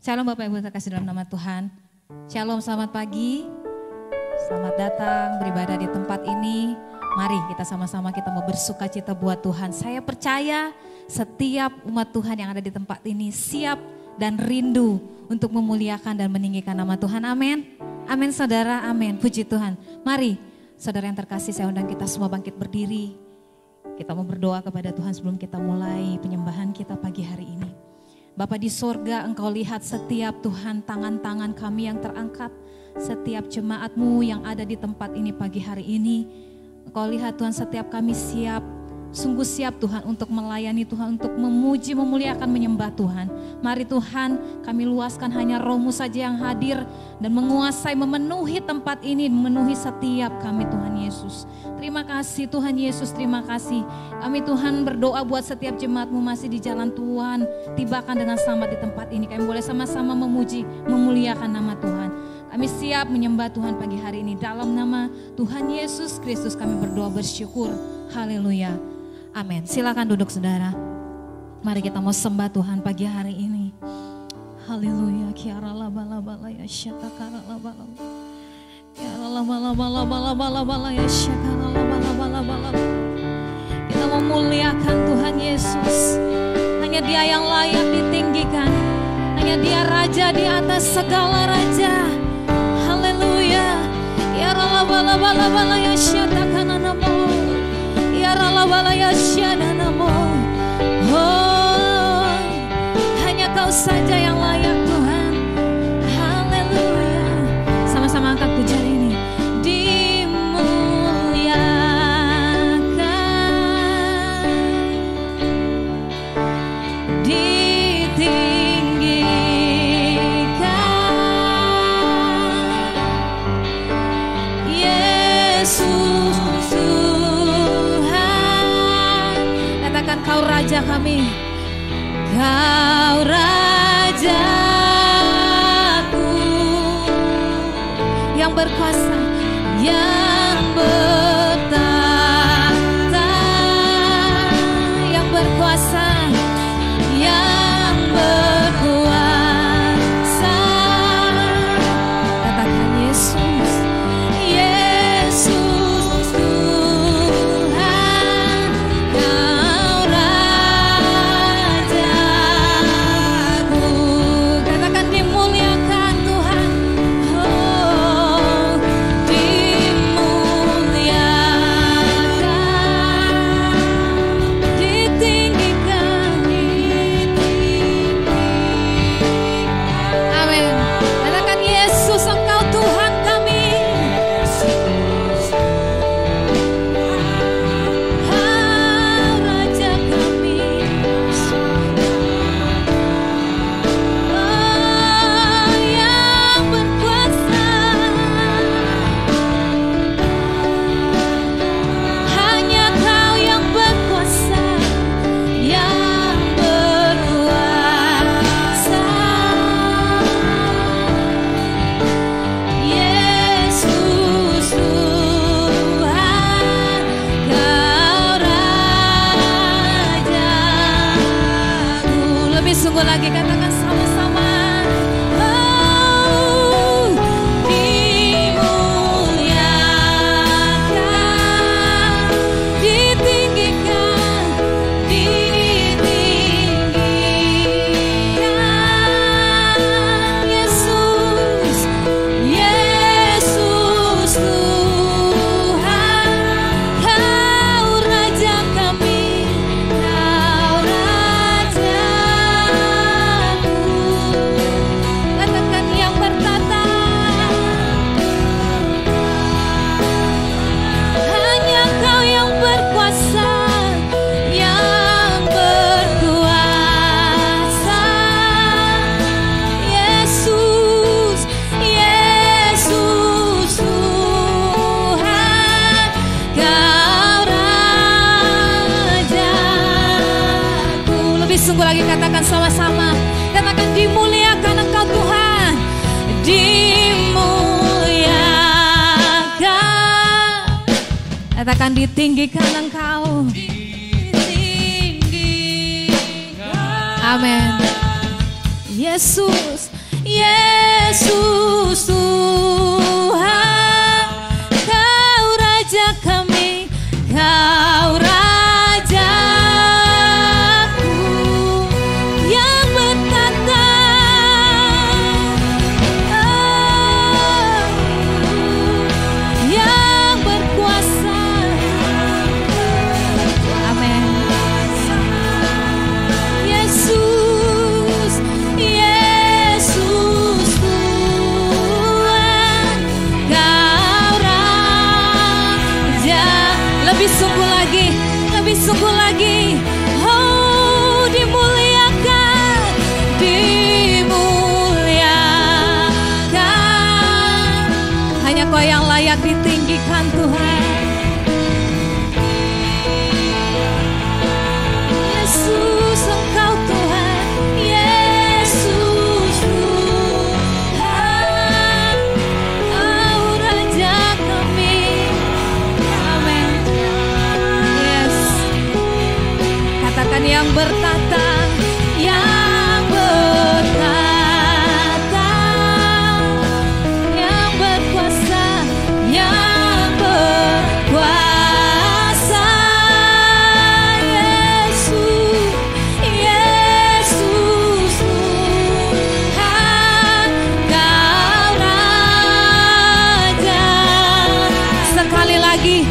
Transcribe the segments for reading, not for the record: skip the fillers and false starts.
Shalom Bapak Ibu terkasih dalam nama Tuhan. Shalom, selamat pagi. Selamat datang beribadah di tempat ini. Mari kita sama-sama kita mau bersuka cita buat Tuhan. Saya percaya setiap umat Tuhan yang ada di tempat ini siap dan rindu untuk memuliakan dan meninggikan nama Tuhan. Amin. Amin saudara, amin. Puji Tuhan. Mari saudara yang terkasih, saya undang kita semua bangkit berdiri. Kita mau berdoa kepada Tuhan sebelum kita mulai penyembahan kita pagi hari ini. Bapa di sorga, Engkau lihat setiap Tuhan tangan-tangan kami yang terangkat. Setiap jemaat-Mu yang ada di tempat ini pagi hari ini. Engkau lihat Tuhan setiap kami siap, sungguh siap Tuhan untuk melayani Tuhan, untuk memuji, memuliakan, menyembah Tuhan. Mari Tuhan kami luaskan hanya Roh-Mu saja yang hadir dan menguasai, memenuhi tempat ini, memenuhi setiap kami Tuhan Yesus. Terima kasih Tuhan Yesus, terima kasih. Kami Tuhan berdoa buat setiap jemaat-Mu masih di jalan Tuhan, tibakan dengan selamat di tempat ini. Kami boleh sama-sama memuji, memuliakan nama Tuhan. Kami siap menyembah Tuhan pagi hari ini. Dalam nama Tuhan Yesus Kristus kami berdoa bersyukur. Haleluya. Amin. Silakan duduk saudara. Mari kita mau sembah Tuhan pagi hari ini. Haleluya. Kiara laba laba la ya syatakara laba laba. Kiara laba laba laba laba laba la ya syakara laba laba laba laba. Kita memuliakan Tuhan Yesus. Hanya Dia yang layak ditinggikan. Hanya Dia Raja di atas segala raja. Haleluya. Kiara laba laba laba la ya syatakana namo. Oh, hanya Kau saja yang layak Tuhan. Haleluya. Sama-sama angkat pujian ini. Dimuliakan, ditinggikan, Yesus. Kau Raja kami, Kau Rajaku yang berkuasa, yang bertahta, yang berkuasa, yang berkuasa. Katakan Yesus, Yesus Tuhan, Kau Rajaku. Katakan dimuliakan Tuhan. Oh, dimuliakan, ditinggikan, amin. Katakan Yesus, Engkau Tuhan kami. Kau Raja kami. Oh, yang berkuasa. Hanya Kau yang berkuasa, yang berkuasa. Yesus Tuhan, Kau Rajaku. Lebih sungguh lagi katakan sama-sama. Oh, dimuliakan, ditinggikan, ditinggikan, Yesus, Yesus Tuhan, Kau Raja kami, Kau Rajaku. Katakan yang bertata, hanya Kau yang berkuasa, yang berkuasa. Yesus, Yesus Tuhan, Kau Rajaku. Lebih sungguh lagi katakan sama-sama. Katakan dimuliakan Engkau Tuhan. Dimuliakan. Katakan ditinggikan Engkau. Amin. Yesus, Yesus Tuhan, Kau Raja kami, Kau Rajaku yang bertata, yang berkuasa. Amin. Yesus, Yesus Tuhan, Kau Raja. Lebih sungguh lagi, lebih sungguh lagi. Oh, dimuliakan, dimuliakan. Hanya Kau yang layak ditinggikan Tuhan. Yesus, Engkau Tuhan. Yesus Tuhan, Kau Raja kami. Amin. Yes. Katakan yang bertata, yang bertata, yang berkuasa, yang berkuasa. Yesus, Yesus Tuhan, Kau Raja. Sekali lagi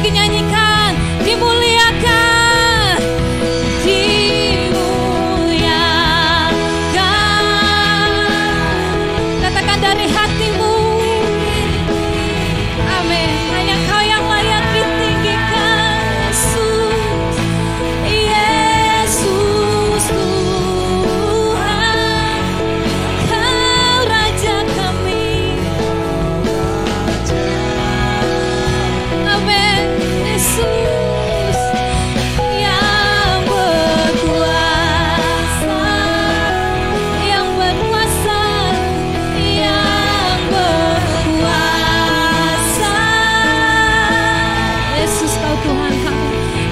nyanyikan, dimuliakan, dimuliakan. Katakan dari hatimu. Amin. Hanya Kau yang layak ditinggikan. Yesus, Yesus Tuhan, Kau Raja kami. Amin. Yesus yang berkuasa, yang berkuasa, yang berkuasa. Yesus, Kau Tuhan kami.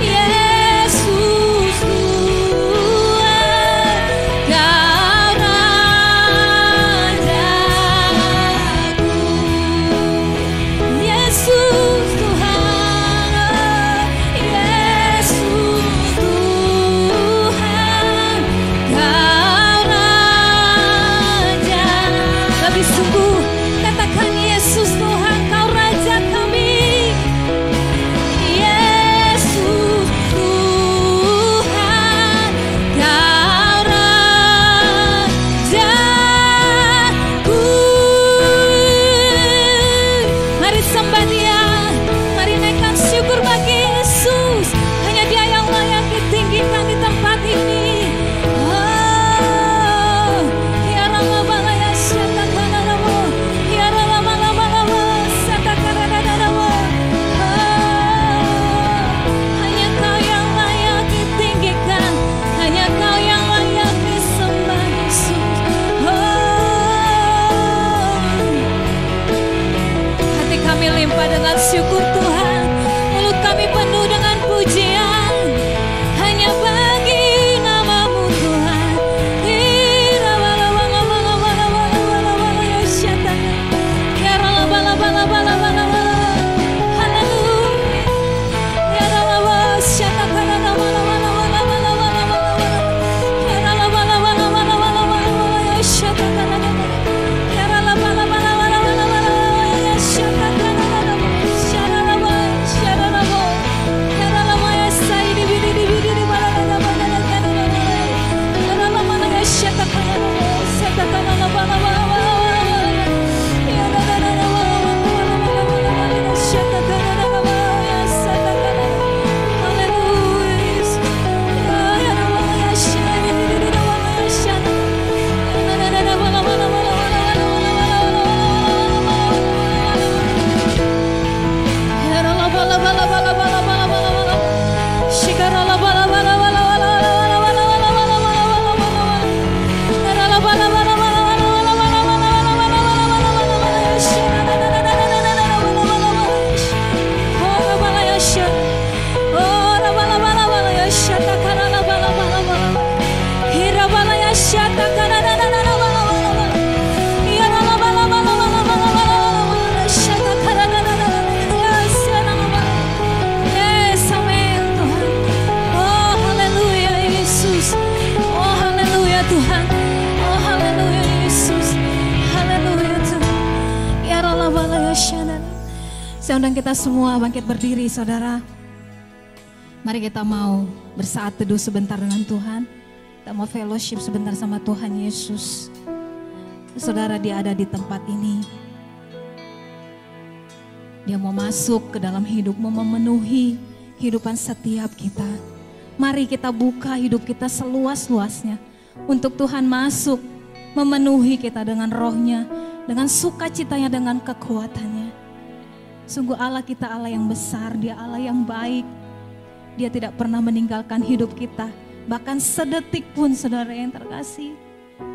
Yesus Tuhan, Kau Rajaku. Yesus Tuhan, Yesus Tuhan, Kau Raja. Lebih sungguh katakan, Yesus Tuhan, Kau Raja kami. Yesus Tuhan, Kau Rajaku. Mari sembah Dia, mari naikkan syukur bagi Yesus. Hanya Dia yang layak ditinggikan di tempat ini. Oh, ya Rama-Balaya Syatakanaramu, ya Rama-Lama-Lama Syatakanaramu. Hanya Kau yang layak ditinggikan, hanya Kau yang layak disembah Yesus. Hati kami limpah dengan syukur Tuhan, mulut kami penuh dengan pujian, hanya bagi nama-Mu Tuhan. Saya undang kita semua bangkit berdiri, saudara. Mari kita mau bersaat teduh sebentar dengan Tuhan. Kita mau fellowship sebentar sama Tuhan Yesus. Saudara, dia ada di tempat ini. Dia mau masuk ke dalam hidup, mau memenuhi kehidupan setiap kita. Mari kita buka hidup kita seluas-luasnya untuk Tuhan masuk, memenuhi kita dengan rohnya, dengan sukacitanya, dengan kekuatannya. Sungguh Allah kita Allah yang besar, dia Allah yang baik. Dia tidak pernah meninggalkan hidup kita, bahkan sedetik pun saudara yang terkasih.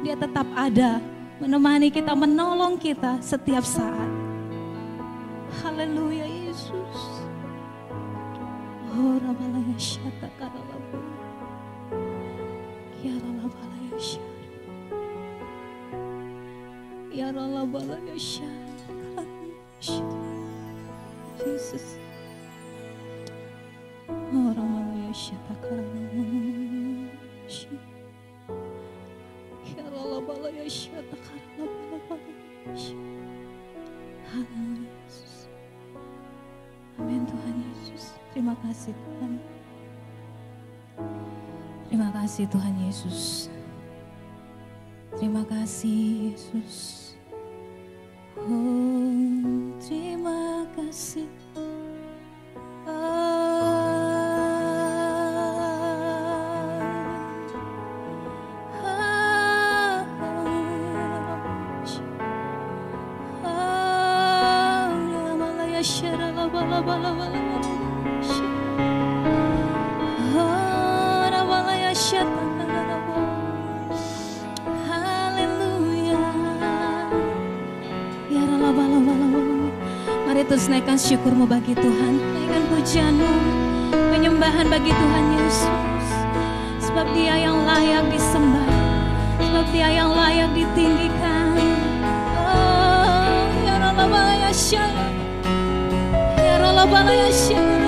Dia tetap ada, menemani kita, menolong kita setiap saat. Haleluya Yesus. Oh Rabalaya Syata Karalabu Kiaralabalaya Syata Kiaralabalaya Syata Jesus. Oh Rabalaya Syata Karalabu Kiaralabalaya Syata Karalabalaya Syata. Haleluya Yesus. Amin Tuhan Yesus. Terima kasih Tuhan. Terima kasih Tuhan Yesus. Terima kasih Yesus. Oh, terima kasih. Mari terus naikkan syukurmu bagi Tuhan, naikkan pujianmu, penyembahan bagi Tuhan Yesus. Sebab dia yang layak disembah, sebab dia yang layak ditinggikan. Oh, ya Allah ya Syah, ya Allah ya Syah.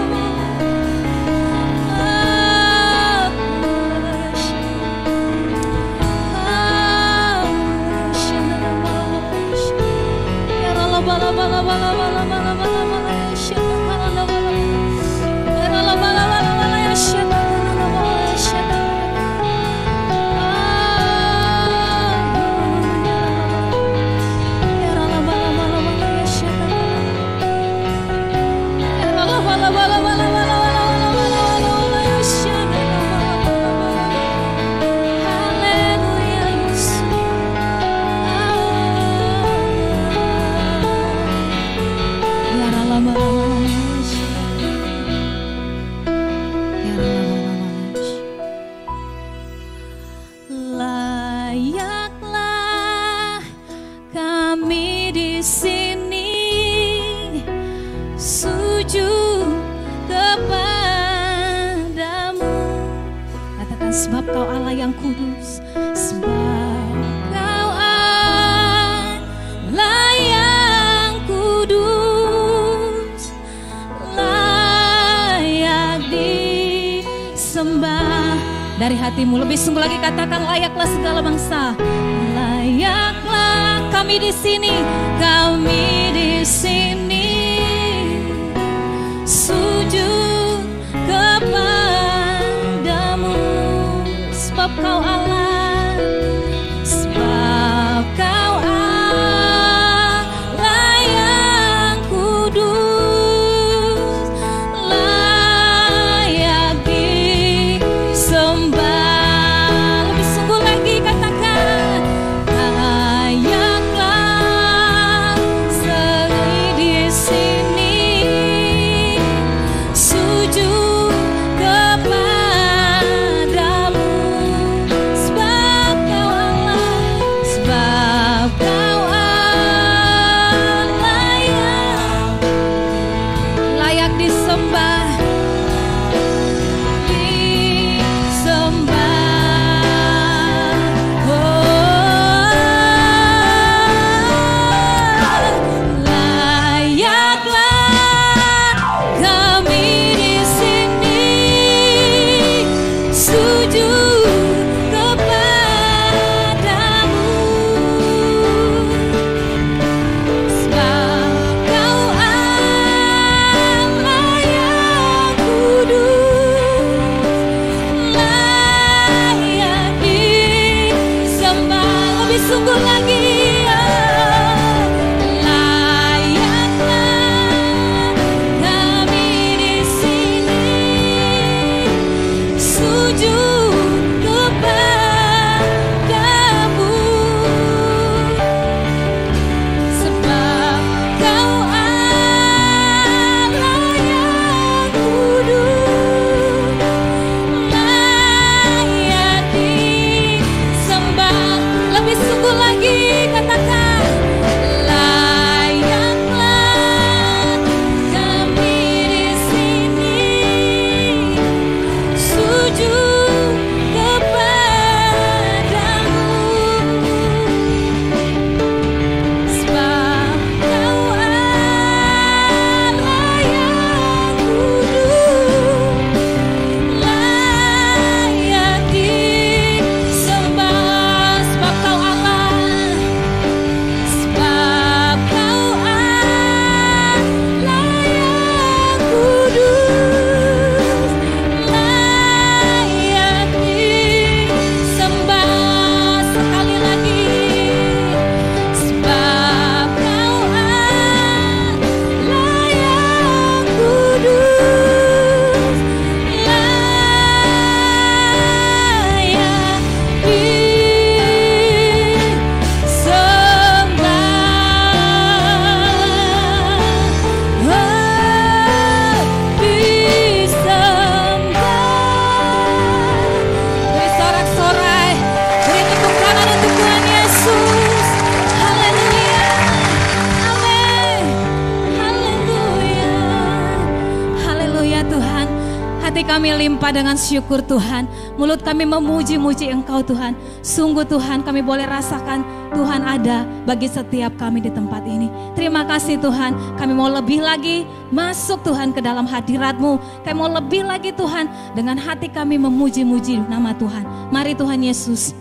Sebab kau Allah yang kudus, sebab kau Allah yang kudus, layak disembah. Dari hatimu lebih sungguh lagi katakan, layaklah segala bangsa, layaklah kami di sini, kami di sini sujud kepadamu. Sebab kau Allah, sebab kau Allah yang kudus, layak disembah. Lebih sungguh lagi katakan, layaklah sekali di sini sujud kepadamu. Hati kami limpah dengan syukur Tuhan. Mulut kami memuji-muji Engkau Tuhan. Sungguh Tuhan kami boleh rasakan Tuhan ada bagi setiap kami di tempat ini. Terima kasih Tuhan. Kami mau lebih lagi masuk Tuhan ke dalam hadirat-Mu. Kami mau lebih lagi Tuhan dengan hati kami memuji-muji nama Tuhan. Mari Tuhan Yesus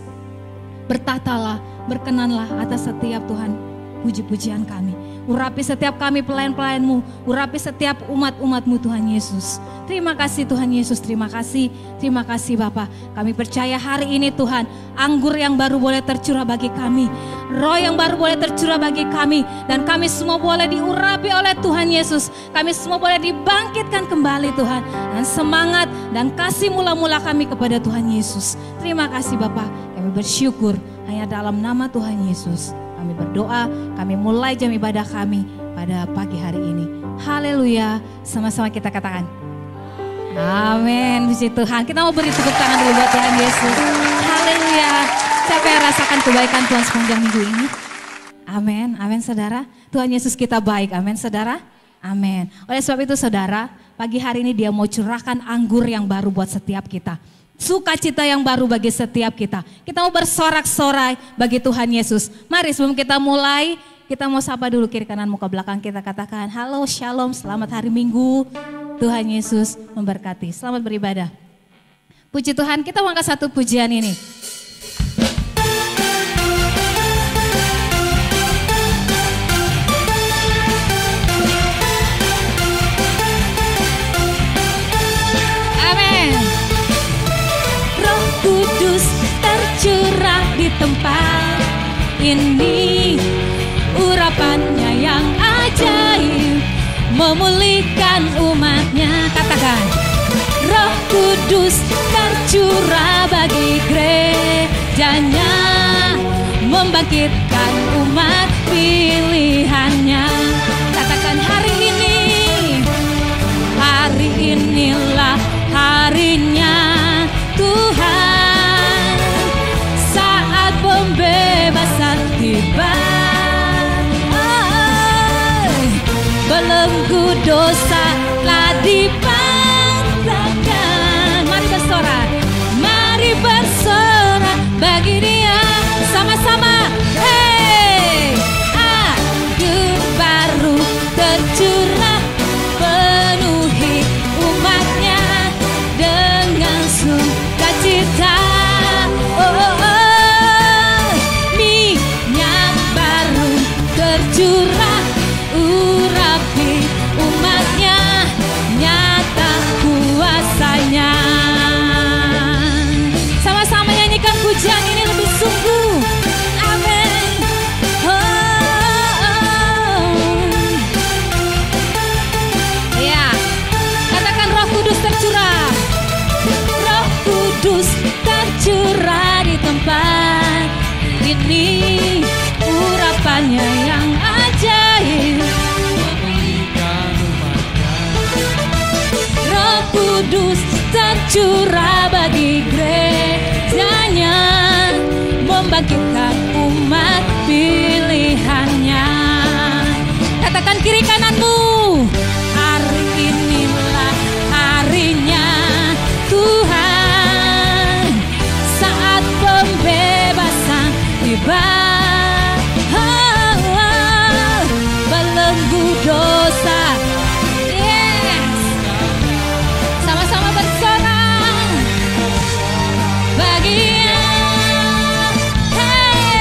bertatalah, berkenanlah atas setiap Tuhan puji-pujian kami. Urapi setiap kami pelayan-pelayan-Mu, urapi setiap umat-umat-Mu Tuhan Yesus. Terima kasih Tuhan Yesus, terima kasih Bapa. Kami percaya hari ini Tuhan, anggur yang baru boleh tercurah bagi kami, roh yang baru boleh tercurah bagi kami, dan kami semua boleh diurapi oleh Tuhan Yesus. Kami semua boleh dibangkitkan kembali Tuhan, dan semangat dan kasih mula-mula kami kepada Tuhan Yesus. Terima kasih Bapa, kami bersyukur hanya dalam nama Tuhan Yesus. Kami berdoa, kami mulai jam ibadah kami pada pagi hari ini. Haleluya, sama-sama kita katakan amin. Puji Tuhan, kita mau beri tepuk tangan dulu buat Tuhan Yesus. Haleluya. Siapa yang rasakan kebaikan Tuhan sepanjang minggu ini? Amin, amin saudara. Tuhan Yesus kita baik, amin saudara. Amin. Oleh sebab itu saudara, pagi hari ini Dia mau curahkan anggur yang baru buat setiap kita. Sukacita yang baru bagi setiap kita. Kita mau bersorak-sorai bagi Tuhan Yesus. Mari sebelum kita mulai, kita mau sapa dulu kiri kanan muka belakang kita, katakan halo, shalom, selamat hari Minggu. Tuhan Yesus memberkati. Selamat beribadah. Puji Tuhan, kita mau angkat satu pujian ini. Amin. Roh Kudus tercurah di tempat ini, urapannya yang ajaib memulihkan umatnya. Katakan, Roh Kudus tercurah bagi gerejanya, membangkitkan umat pilihannya. Katakan, hari inilah harinya Tuhan, saat pembebasan tiba. Belenggu dosa telah dipatahkan. Mari bersorak, mari bersorak bagi Dia sama-sama. Hey, anggur baru tercurah, penuhi umatnya dengan sukacita. Minyak baru tercurah, urapi umatnya, nyata kuasanya. Sama-sama nyanyikan pujian ini lebih sungguh. Amin. Ya, katakan Roh Kudus tercurah. Roh Kudus tercurah di tempat ini, urapannya yang ajaib. Roh Kudus tercurah bagi gerejanya, membangkitkan umat pilihannya. Katakan kiri kananmu, hari inilah harinya Tuhan, saat pembebasan tiba. Belenggu dosa, yes, sama-sama bersorak bagi Dia. Hey,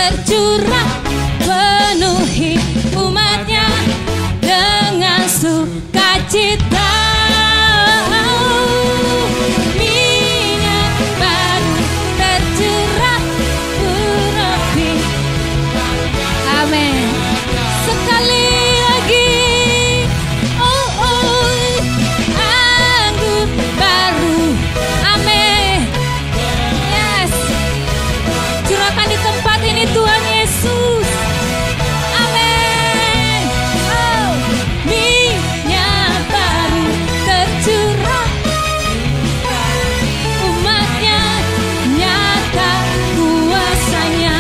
tercurah, penuhi umatnya dengan sukacita. Minyak baru tercurah berapi. Amin. Sekali lagi, oh oh, anggur baru. Amin. Yes. Curahkan di tempat ini Tuhan Yesus. Amin. Oh, minyak baru tercurah, umatnya nyata kuasanya.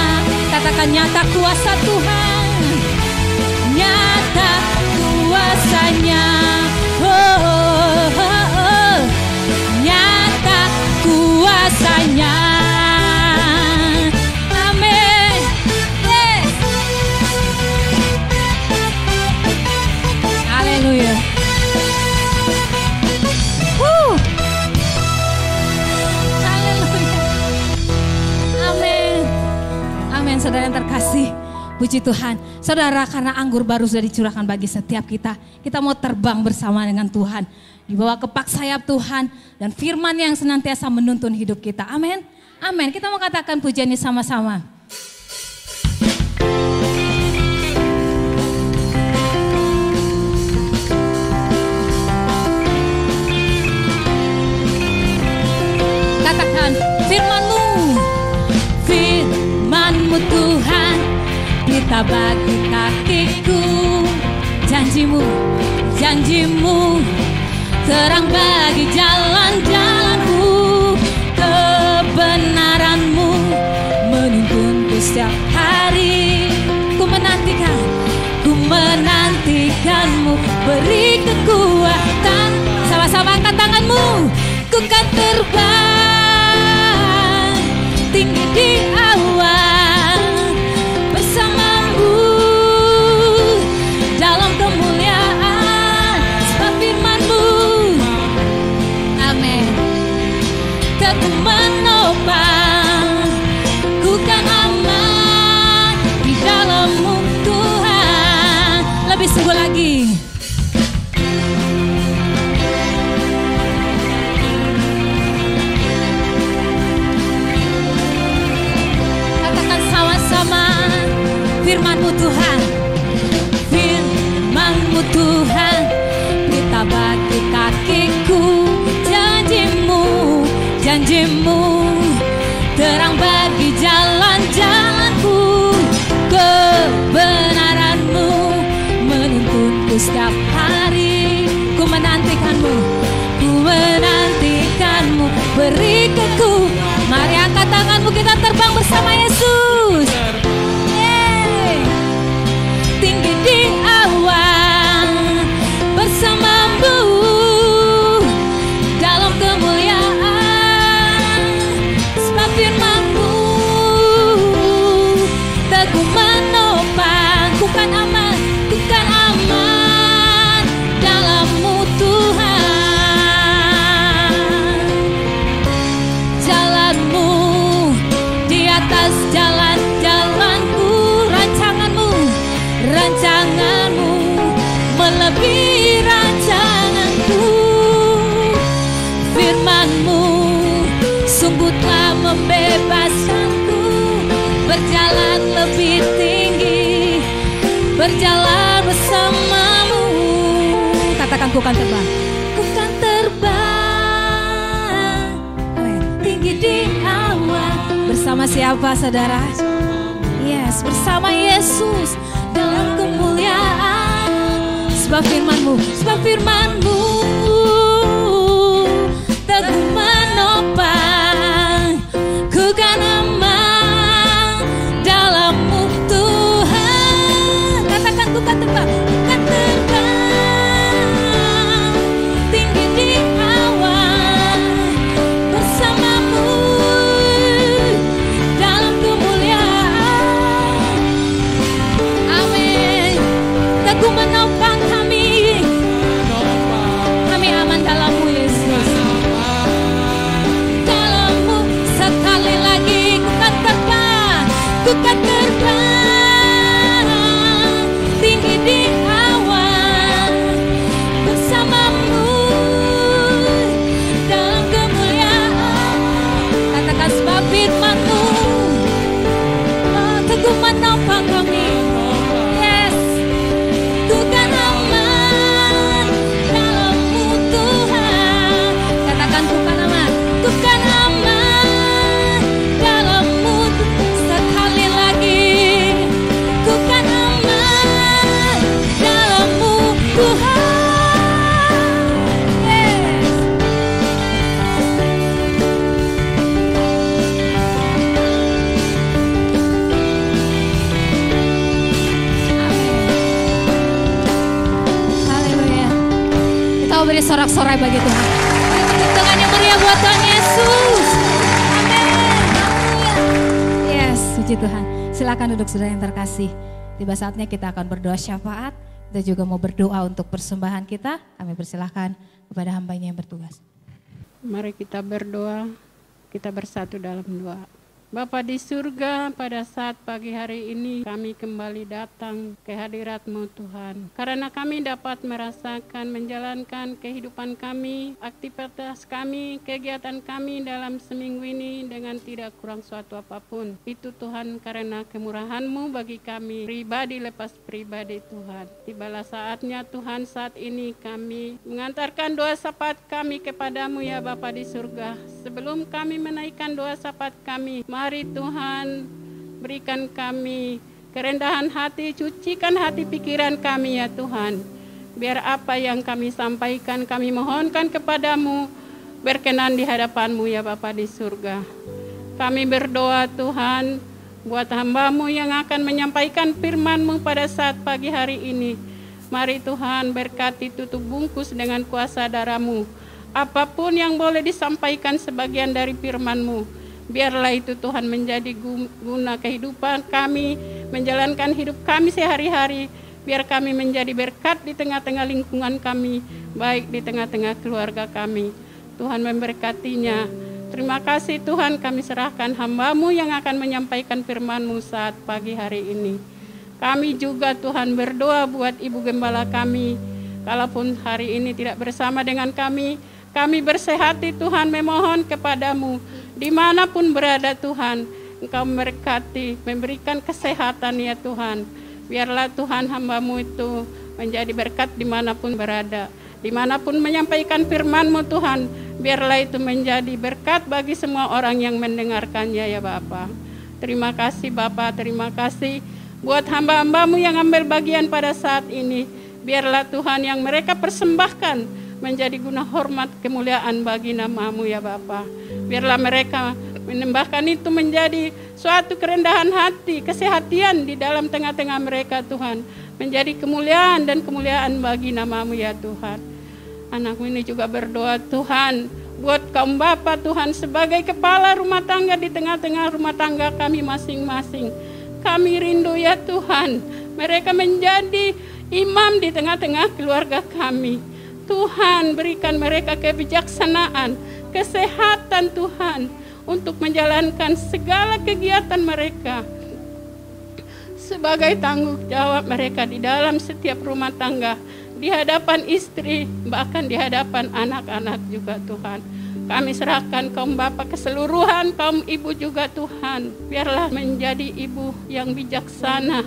Katakan nyata kuasa Tuhan, nyata kuasanya. Oh, oh, oh, oh. Nyata kuasanya. Amin. Yes. Haleluya. Haleluya. Amin. Amin, saudara yang terkasih. Puji Tuhan. Saudara, karena anggur baru sudah dicurahkan bagi setiap kita, kita mau terbang bersama dengan Tuhan. Di bawah kepak sayap Tuhan dan firman yang senantiasa menuntun hidup kita. Amin. Amin. Kita mau katakan pujian ini sama-sama. Katakan firman-Mu, firman-Mu Tuhan, kita bagi kakiku. Janji-Mu, janji-Mu, terang bagi jalan-jalanku. Kebenaran-Mu menuntunku setiap hari. Ku menantikan-Mu, beri kekuatan. Sama-sama angkat tanganmu. Ku kan terbang tinggi di awan bersama-Mu dalam kemuliaan, sebab firman-Mu. Amin. Teguh menopang, ku kan aman di dalam-Mu Tuhan. Lebih sungguh lagi. Firman-Mu Tuhan, firman-Mu Tuhan, kita bagi kakiku. Janji-Mu, janji-Mu, terang bagi jalan-jalanku. Kebenaran-Mu menuntunku setiap hari. Ku menantikan-Mu, ku menantikan-Mu, beri kekuatan. Mari angkat tanganmu, kita terbang bersama Yesus. Tinggi di awan bersama-Mu dalam kemuliaan, sebab firman-Mu teguh menopang. Ku kan aman, ku kan aman dalam-Mu Tuhan. Jalan-Mu di atas jalan-jalanku, rancangan-Mu melebihi rancanganku. Firman-Mu sungguh telah membebaskanku, berjalan lebih tinggi, berjalan bersama-Mu. Katakan ku kan terbang, ku kan terbang. Amin. Tinggi di awan. Bersama siapa saudara? Yes, bersama Yesus dalam kemuliaan, sebab firman-Mu, sebab firman-Mu teguh menopang. Ku kan aman dalam-Mu Tuhan. Katakan ku kan terbang, ku kan terbang tinggi di awan bersama-Mu dalam kemuliaan. Amin. Teguh menopang kami, kami aman dalam-Mu Yesus. Dalam-Mu sekali lagi ku kan terbang, ku kan terbang. beri sorak-sorai bagi Tuhan. Beri tepuk tangan yang meriah buat Tuhan Yesus. Amin. Yes, puji Tuhan. Silakan duduk saudara yang terkasih. Tiba saatnya kita akan berdoa syafaat. Kita juga mau berdoa untuk persembahan kita. Kami persilahkan kepada hambanya yang bertugas. Mari kita berdoa, kita bersatu dalam doa. Bapa di surga, pada saat pagi hari ini kami kembali datang ke hadirat-Mu Tuhan. Karena kami dapat merasakan, menjalankan kehidupan kami, aktivitas kami, kegiatan kami dalam seminggu ini dengan tidak kurang suatu apapun. Itu Tuhan karena kemurahan-Mu bagi kami, pribadi lepas pribadi Tuhan. Tibalah saatnya Tuhan, saat ini kami mengantarkan doa syafaat kami kepadamu ya Bapa di surga. Sebelum kami menaikkan doa syafaat kami, mari Tuhan berikan kami kerendahan hati, cucikan hati pikiran kami ya Tuhan. Biar apa yang kami sampaikan, kami mohonkan kepadamu, berkenan di hadapan-Mu ya Bapa di surga. Kami berdoa Tuhan, buat hamba-Mu yang akan menyampaikan firman-Mu pada saat pagi hari ini. Mari Tuhan berkati, tutup bungkus dengan kuasa darah-Mu. Apapun yang boleh disampaikan sebagian dari firman-Mu, biarlah itu Tuhan menjadi guna kehidupan kami, menjalankan hidup kami sehari-hari. Biar kami menjadi berkat di tengah-tengah lingkungan kami, baik di tengah-tengah keluarga kami. Tuhan memberkatinya. Terima kasih Tuhan, kami serahkan hamba-Mu yang akan menyampaikan firman-Mu saat pagi hari ini. Kami juga Tuhan berdoa buat Ibu Gembala kami. Kalaupun hari ini tidak bersama dengan kami bersehati Tuhan memohon kepadamu, dimanapun berada Tuhan, Engkau memberkati, memberikan kesehatan ya Tuhan. Biarlah Tuhan hamba-Mu itu menjadi berkat dimanapun berada, dimanapun menyampaikan firman-Mu Tuhan, biarlah itu menjadi berkat bagi semua orang yang mendengarkannya ya Bapa. Terima kasih Bapa, terima kasih buat hamba-hamba-Mu yang ambil bagian pada saat ini. Biarlah Tuhan yang mereka persembahkan menjadi guna hormat kemuliaan bagi nama-Mu ya Bapa. Biarlah mereka menyembahkan itu menjadi suatu kerendahan hati, kesehatan di dalam tengah-tengah mereka Tuhan. Menjadi kemuliaan dan kemuliaan bagi nama-Mu ya Tuhan. Anakku ini juga berdoa Tuhan, buat kaum bapa Tuhan sebagai kepala rumah tangga di tengah-tengah rumah tangga kami masing-masing. Kami rindu ya Tuhan, mereka menjadi imam di tengah-tengah keluarga kami. Tuhan berikan mereka kebijaksanaan, kesehatan Tuhan untuk menjalankan segala kegiatan mereka sebagai tanggung jawab mereka di dalam setiap rumah tangga, di hadapan istri, bahkan di hadapan anak-anak juga Tuhan. Kami serahkan kaum bapak keseluruhan, kaum ibu juga Tuhan. Biarlah menjadi ibu yang bijaksana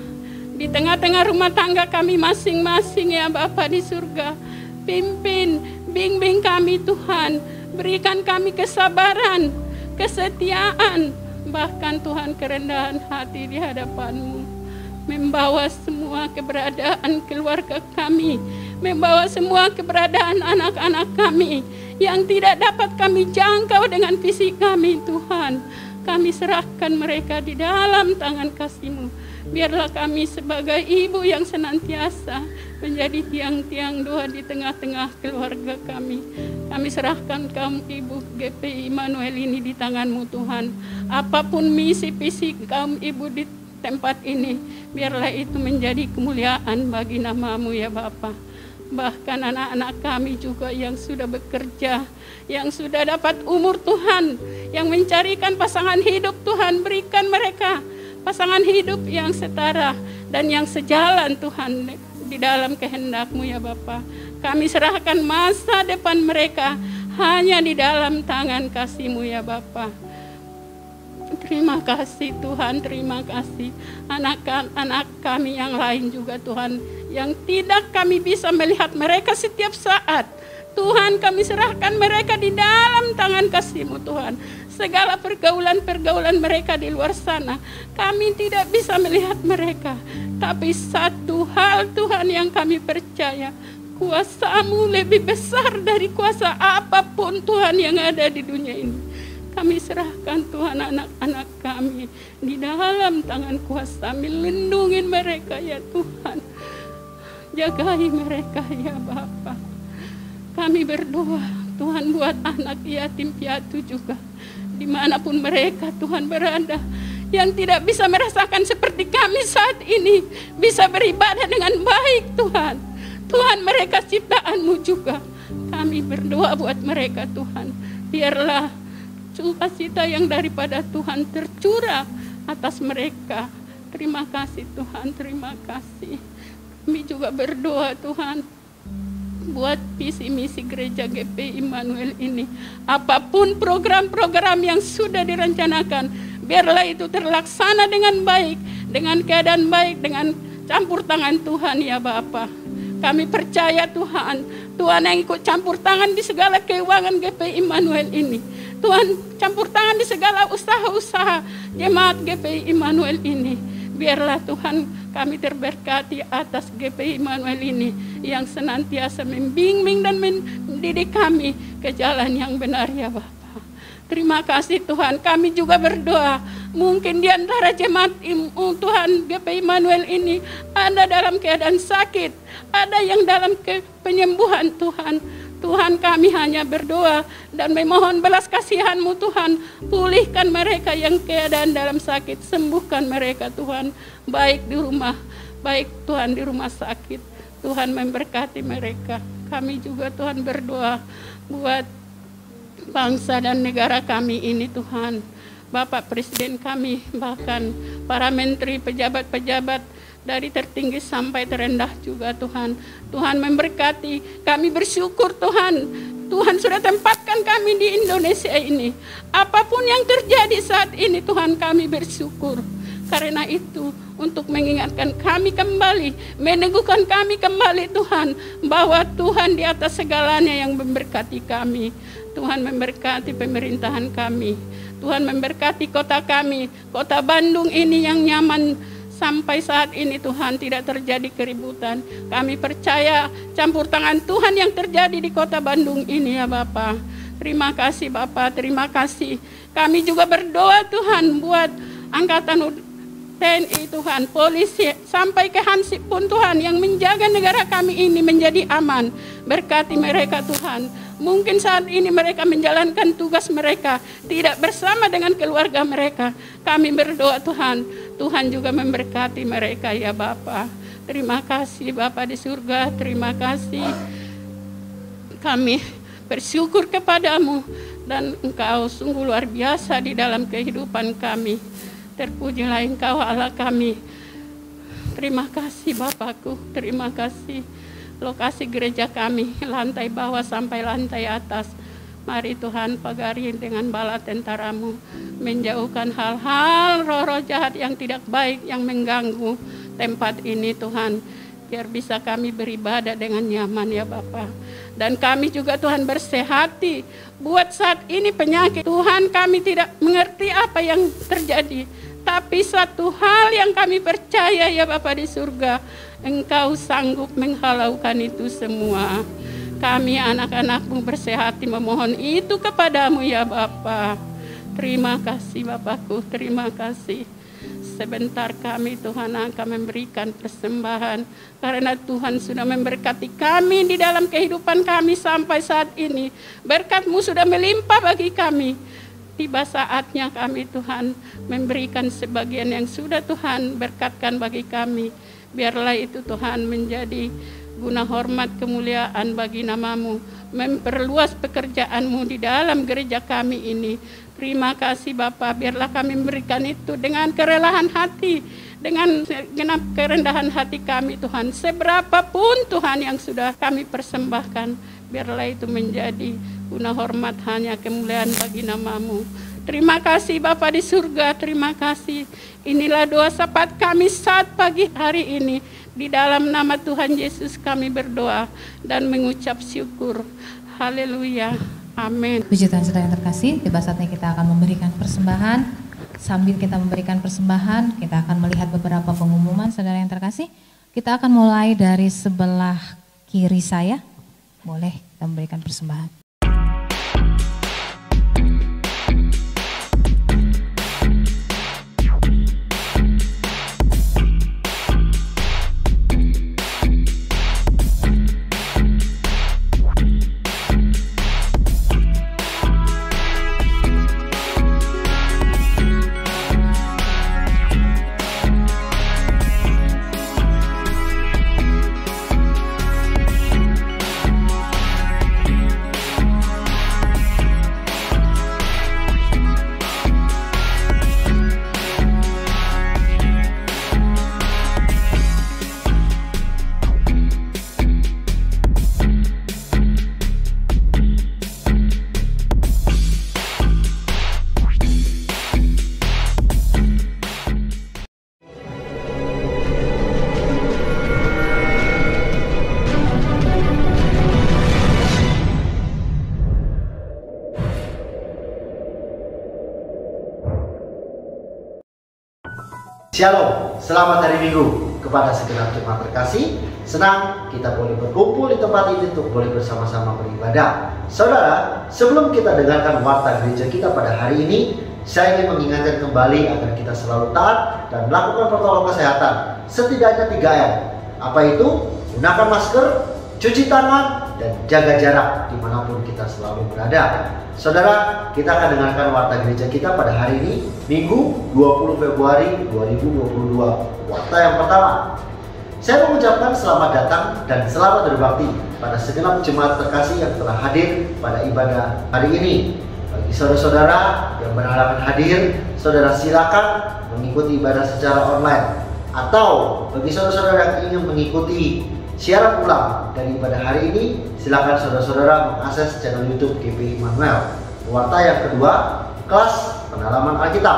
di tengah-tengah rumah tangga kami masing-masing ya Bapa di surga. Pimpin, bimbing kami Tuhan, berikan kami kesabaran, kesetiaan, bahkan Tuhan kerendahan hati di hadapan-Mu. Membawa semua keberadaan keluarga kami, membawa semua keberadaan anak-anak kami yang tidak dapat kami jangkau dengan fisik kami Tuhan. Kami serahkan mereka di dalam tangan kasih-Mu. Biarlah kami sebagai ibu yang senantiasa menjadi tiang-tiang doa di tengah-tengah keluarga kami. Kami serahkan kaum ibu GPI Immanuel ini di tangan-Mu Tuhan. Apapun misi visi kaum ibu di tempat ini, biarlah itu menjadi kemuliaan bagi nama-Mu ya Bapa. Bahkan anak-anak kami juga yang sudah bekerja, yang sudah dapat umur Tuhan, yang mencarikan pasangan hidup Tuhan, berikan mereka pasangan hidup yang setara dan yang sejalan Tuhan di dalam kehendak-Mu ya Bapa. Kami serahkan masa depan mereka hanya di dalam tangan kasih-Mu ya Bapa. Terima kasih Tuhan, terima kasih anak-anak kami yang lain juga Tuhan, yang tidak kami bisa melihat mereka setiap saat. Tuhan, kami serahkan mereka di dalam tangan kasih-Mu Tuhan. Segala pergaulan-pergaulan mereka di luar sana, kami tidak bisa melihat mereka. Tapi satu hal Tuhan yang kami percaya, kuasa-Mu lebih besar dari kuasa apapun Tuhan yang ada di dunia ini. Kami serahkan Tuhan anak-anak kami di dalam tangan kuasa-Mu, lindungi mereka ya Tuhan. Jagai mereka ya Bapa. Kami berdoa, Tuhan, buat anak yatim piatu juga, dimanapun mereka Tuhan berada, yang tidak bisa merasakan seperti kami saat ini, bisa beribadah dengan baik Tuhan. Tuhan, mereka ciptaan-Mu juga. Kami berdoa buat mereka Tuhan. Biarlah sukacita yang daripada Tuhan tercurah atas mereka. Terima kasih Tuhan, terima kasih. Kami juga berdoa Tuhan, buat visi misi gereja GPI Immanuel ini. Apapun program-program yang sudah direncanakan, biarlah itu terlaksana dengan baik, dengan keadaan baik, dengan campur tangan Tuhan ya Bapa. Kami percaya Tuhan, Tuhan yang ikut campur tangan di segala keuangan GPI Immanuel ini. Tuhan campur tangan di segala usaha-usaha jemaat GPI Immanuel ini. Biarlah Tuhan kami terberkati atas GPI Immanuel ini yang senantiasa membimbing dan mendidik kami ke jalan yang benar ya Bapa. Terima kasih Tuhan, kami juga berdoa. Mungkin di antara jemaat Tuhan GPI Immanuel ini ada dalam keadaan sakit, ada yang dalam penyembuhan Tuhan. Tuhan, kami hanya berdoa dan memohon belas kasihan-Mu Tuhan. Pulihkan mereka yang keadaan dalam sakit, sembuhkan mereka Tuhan. Baik di rumah, baik Tuhan di rumah sakit. Tuhan memberkati mereka. Kami juga Tuhan berdoa buat bangsa dan negara kami ini Tuhan. Bapak Presiden kami, bahkan para menteri, pejabat-pejabat dari tertinggi sampai terendah juga Tuhan. Tuhan memberkati, kami bersyukur Tuhan. Tuhan sudah tempatkan kami di Indonesia ini. Apapun yang terjadi saat ini Tuhan, kami bersyukur. Karena itu untuk mengingatkan kami kembali, meneguhkan kami kembali Tuhan, bahwa Tuhan di atas segalanya yang memberkati kami. Tuhan memberkati pemerintahan kami. Tuhan memberkati kota kami, kota Bandung ini yang nyaman sampai saat ini Tuhan, tidak terjadi keributan. Kami percaya campur tangan Tuhan yang terjadi di kota Bandung ini ya Bapa. Terima kasih Bapa, terima kasih. Kami juga berdoa Tuhan buat Angkatan TNI Tuhan, polisi, sampai ke Hansip pun Tuhan yang menjaga negara kami ini menjadi aman. Berkati mereka Tuhan. Mungkin saat ini mereka menjalankan tugas mereka tidak bersama dengan keluarga mereka. Kami berdoa Tuhan, Tuhan juga memberkati mereka ya Bapa. Terima kasih Bapa di surga, terima kasih. Kami bersyukur kepadamu dan Engkau sungguh luar biasa di dalam kehidupan kami. Terpujilah Engkau Allah kami. Terima kasih Bapakku, terima kasih. Lokasi gereja kami, lantai bawah sampai lantai atas. Mari Tuhan pagari dengan bala tentara-Mu, menjauhkan hal-hal roh-roh jahat yang tidak baik yang mengganggu tempat ini Tuhan. Biar bisa kami beribadah dengan nyaman ya Bapa. Dan kami juga Tuhan bersehati. Buat saat ini penyakit, Tuhan kami tidak mengerti apa yang terjadi. Tapi satu hal yang kami percaya ya Bapa di surga, Engkau sanggup menghalaukan itu semua. Kami anak-anak-Mu bersehati memohon itu kepadamu ya Bapa. Terima kasih Bapakku, terima kasih. Sebentar kami Tuhan akan memberikan persembahan. Karena Tuhan sudah memberkati kami di dalam kehidupan kami sampai saat ini. Berkat-Mu sudah melimpah bagi kami. Tiba saatnya kami Tuhan memberikan sebagian yang sudah Tuhan berkatkan bagi kami. Biarlah itu Tuhan menjadi guna hormat kemuliaan bagi nama-Mu. Memperluas pekerjaan-Mu di dalam gereja kami ini. Terima kasih Bapa, biarlah kami memberikan itu dengan kerelaan hati. Dengan genap kerendahan hati kami Tuhan. Seberapapun Tuhan yang sudah kami persembahkan. Biarlah itu menjadi guna hormat hanya kemuliaan bagi nama-Mu. Terima kasih Bapa di surga, terima kasih. Inilah doa syafaat kami saat pagi hari ini. Di dalam nama Tuhan Yesus kami berdoa dan mengucap syukur. Haleluya, amin. Puji Tuhan saudara yang terkasih, tiba saatnya kita akan memberikan persembahan. Sambil kita memberikan persembahan, kita akan melihat beberapa pengumuman saudara yang terkasih. Kita akan mulai dari sebelah kiri saya. Boleh kita memberikan persembahan. Shalom, selamat hari Minggu kepada segenap jemaat terkasih. Senang kita boleh berkumpul di tempat ini untuk boleh bersama-sama beribadah. Saudara, sebelum kita dengarkan warta gereja kita pada hari ini, saya ingin mengingatkan kembali agar kita selalu taat dan melakukan protokol kesehatan. Setidaknya 3M. Apa itu? Gunakan masker, cuci tangan, dan jaga jarak dimanapun kita selalu berada. Saudara, kita akan dengarkan warta gereja kita pada hari ini, Minggu 20 Februari 2022. Warta yang pertama. Saya mengucapkan selamat datang dan selamat berbakti pada segenap jemaat terkasih yang telah hadir pada ibadah hari ini. Bagi saudara-saudara yang berhalangan hadir, saudara silakan mengikuti ibadah secara online. Atau bagi saudara-saudara yang ingin mengikuti siaran ulang dari ibadah hari ini, silakan saudara-saudara mengakses channel YouTube GPI Immanuel. Warta yang kedua, kelas pendalaman Alkitab.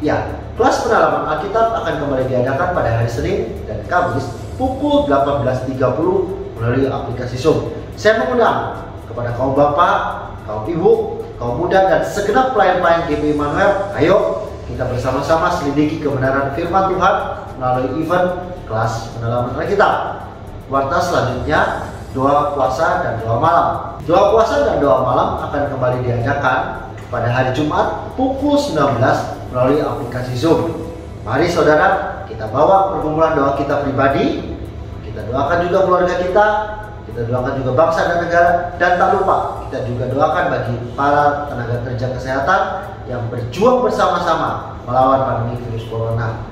Ya, kelas pendalaman Alkitab akan kembali diadakan pada hari Senin dan Kamis pukul 18.30 melalui aplikasi Zoom. Saya mengundang kepada kaum bapak, kaum ibu, kaum muda, dan segenap pelayan-pelayan GPI Immanuel. Ayo kita bersama-sama selidiki kebenaran firman Tuhan melalui event kelas pendalaman Alkitab. Warta selanjutnya, doa puasa dan doa malam. Doa puasa dan doa malam akan kembali diadakan pada hari Jumat pukul 19 melalui aplikasi Zoom. Mari saudara, kita bawa pergumulan doa kita pribadi, kita doakan juga keluarga kita doakan juga bangsa dan negara, dan tak lupa kita juga doakan bagi para tenaga kerja kesehatan yang berjuang bersama-sama melawan pandemi virus corona.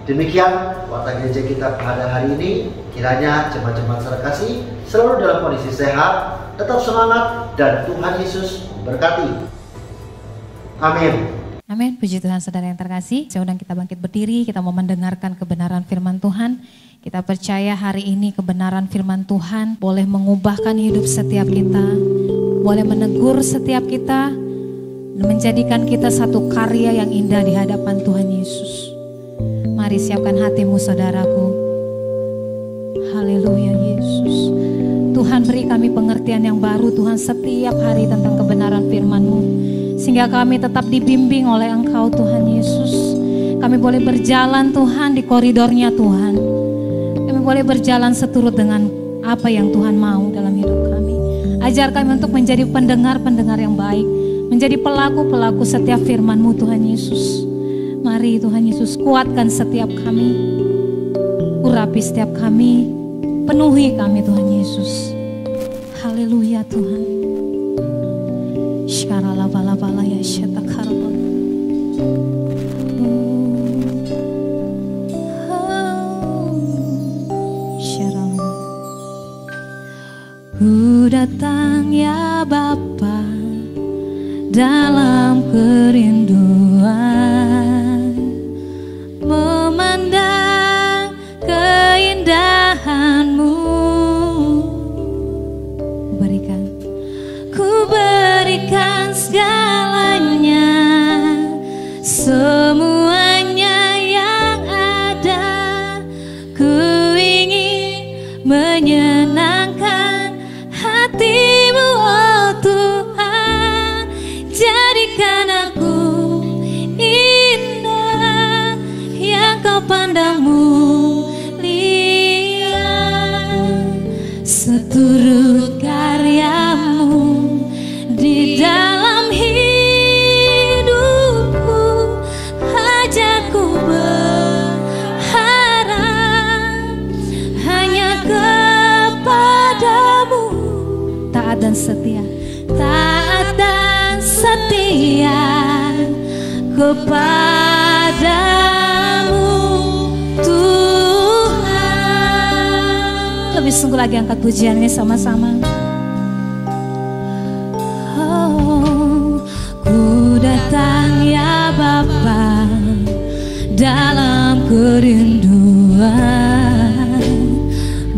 Demikian warta gereja kita pada hari ini. Kiranya jemaat-jemaat terkasih selalu dalam kondisi sehat, tetap semangat, dan Tuhan Yesus memberkati. Amin. Amin. Puji Tuhan, saudara yang terkasih. Saya undang kita bangkit berdiri, kita mau mendengarkan kebenaran firman Tuhan. Kita percaya hari ini kebenaran firman Tuhan boleh mengubahkan hidup setiap kita, boleh menegur setiap kita, dan menjadikan kita satu karya yang indah di hadapan Tuhan Yesus. Mari siapkan hatimu saudaraku. Haleluya Yesus. Tuhan, beri kami pengertian yang baru Tuhan setiap hari tentang kebenaran firman-Mu, sehingga kami tetap dibimbing oleh Engkau Tuhan Yesus. Kami boleh berjalan Tuhan di koridornya Tuhan. Kami boleh berjalan seturut dengan apa yang Tuhan mau dalam hidup kami. Ajar kami untuk menjadi pendengar-pendengar yang baik, menjadi pelaku-pelaku setiap firman-Mu Tuhan Yesus. Mari Tuhan Yesus, kuatkan setiap kami, urapi setiap kami, penuhi kami Tuhan Yesus. Haleluya Tuhan. Shkaralabalabala ya shatakarabala. Ku datang ya Bapa dalam kerinduan, memandang keindahan-Mu. Ku berikan segalanya, semuanya yang ada. Ku ingin menyenangkan hati-Mu, oh Tuhan. Jadikan aku indah yang Kau pandang mulia, seturut karya-Mu di dalam hidupku. Ajarku berharap hanya kepadamu, taat dan setia, taat dan setia kepadamu Tuhan. Lebih sungguh lagi angkat pujian ini sama-sama. Ku datang ya Bapa dalam kerinduan,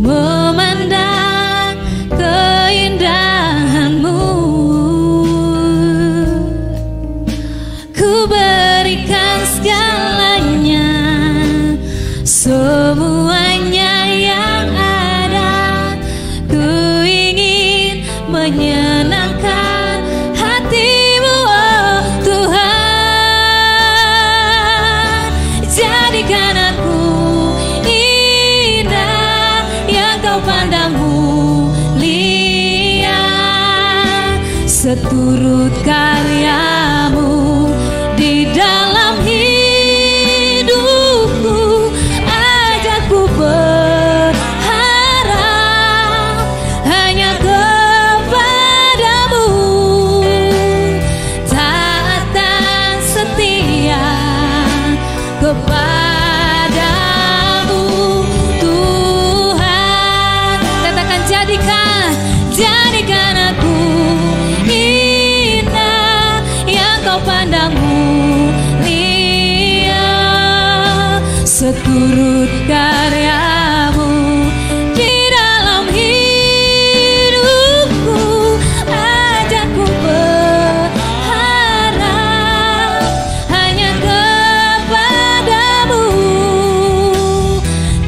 memandang keindahan-Mu. Ku berikan segalanya, semuanya yang ada. Ku ingin menyenangkan hati-Mu, oh Tuhan. Jadikan seturut karyamu di dalam hidupku. Ajakku berharap hanya kepadamu, taat dan setia kepadamu Tuhan. Katakan jadikan aku indah yang kau pandang mulia, seturut karyamu di dalam hidupku. Ajakku berharap hanya kepadamu,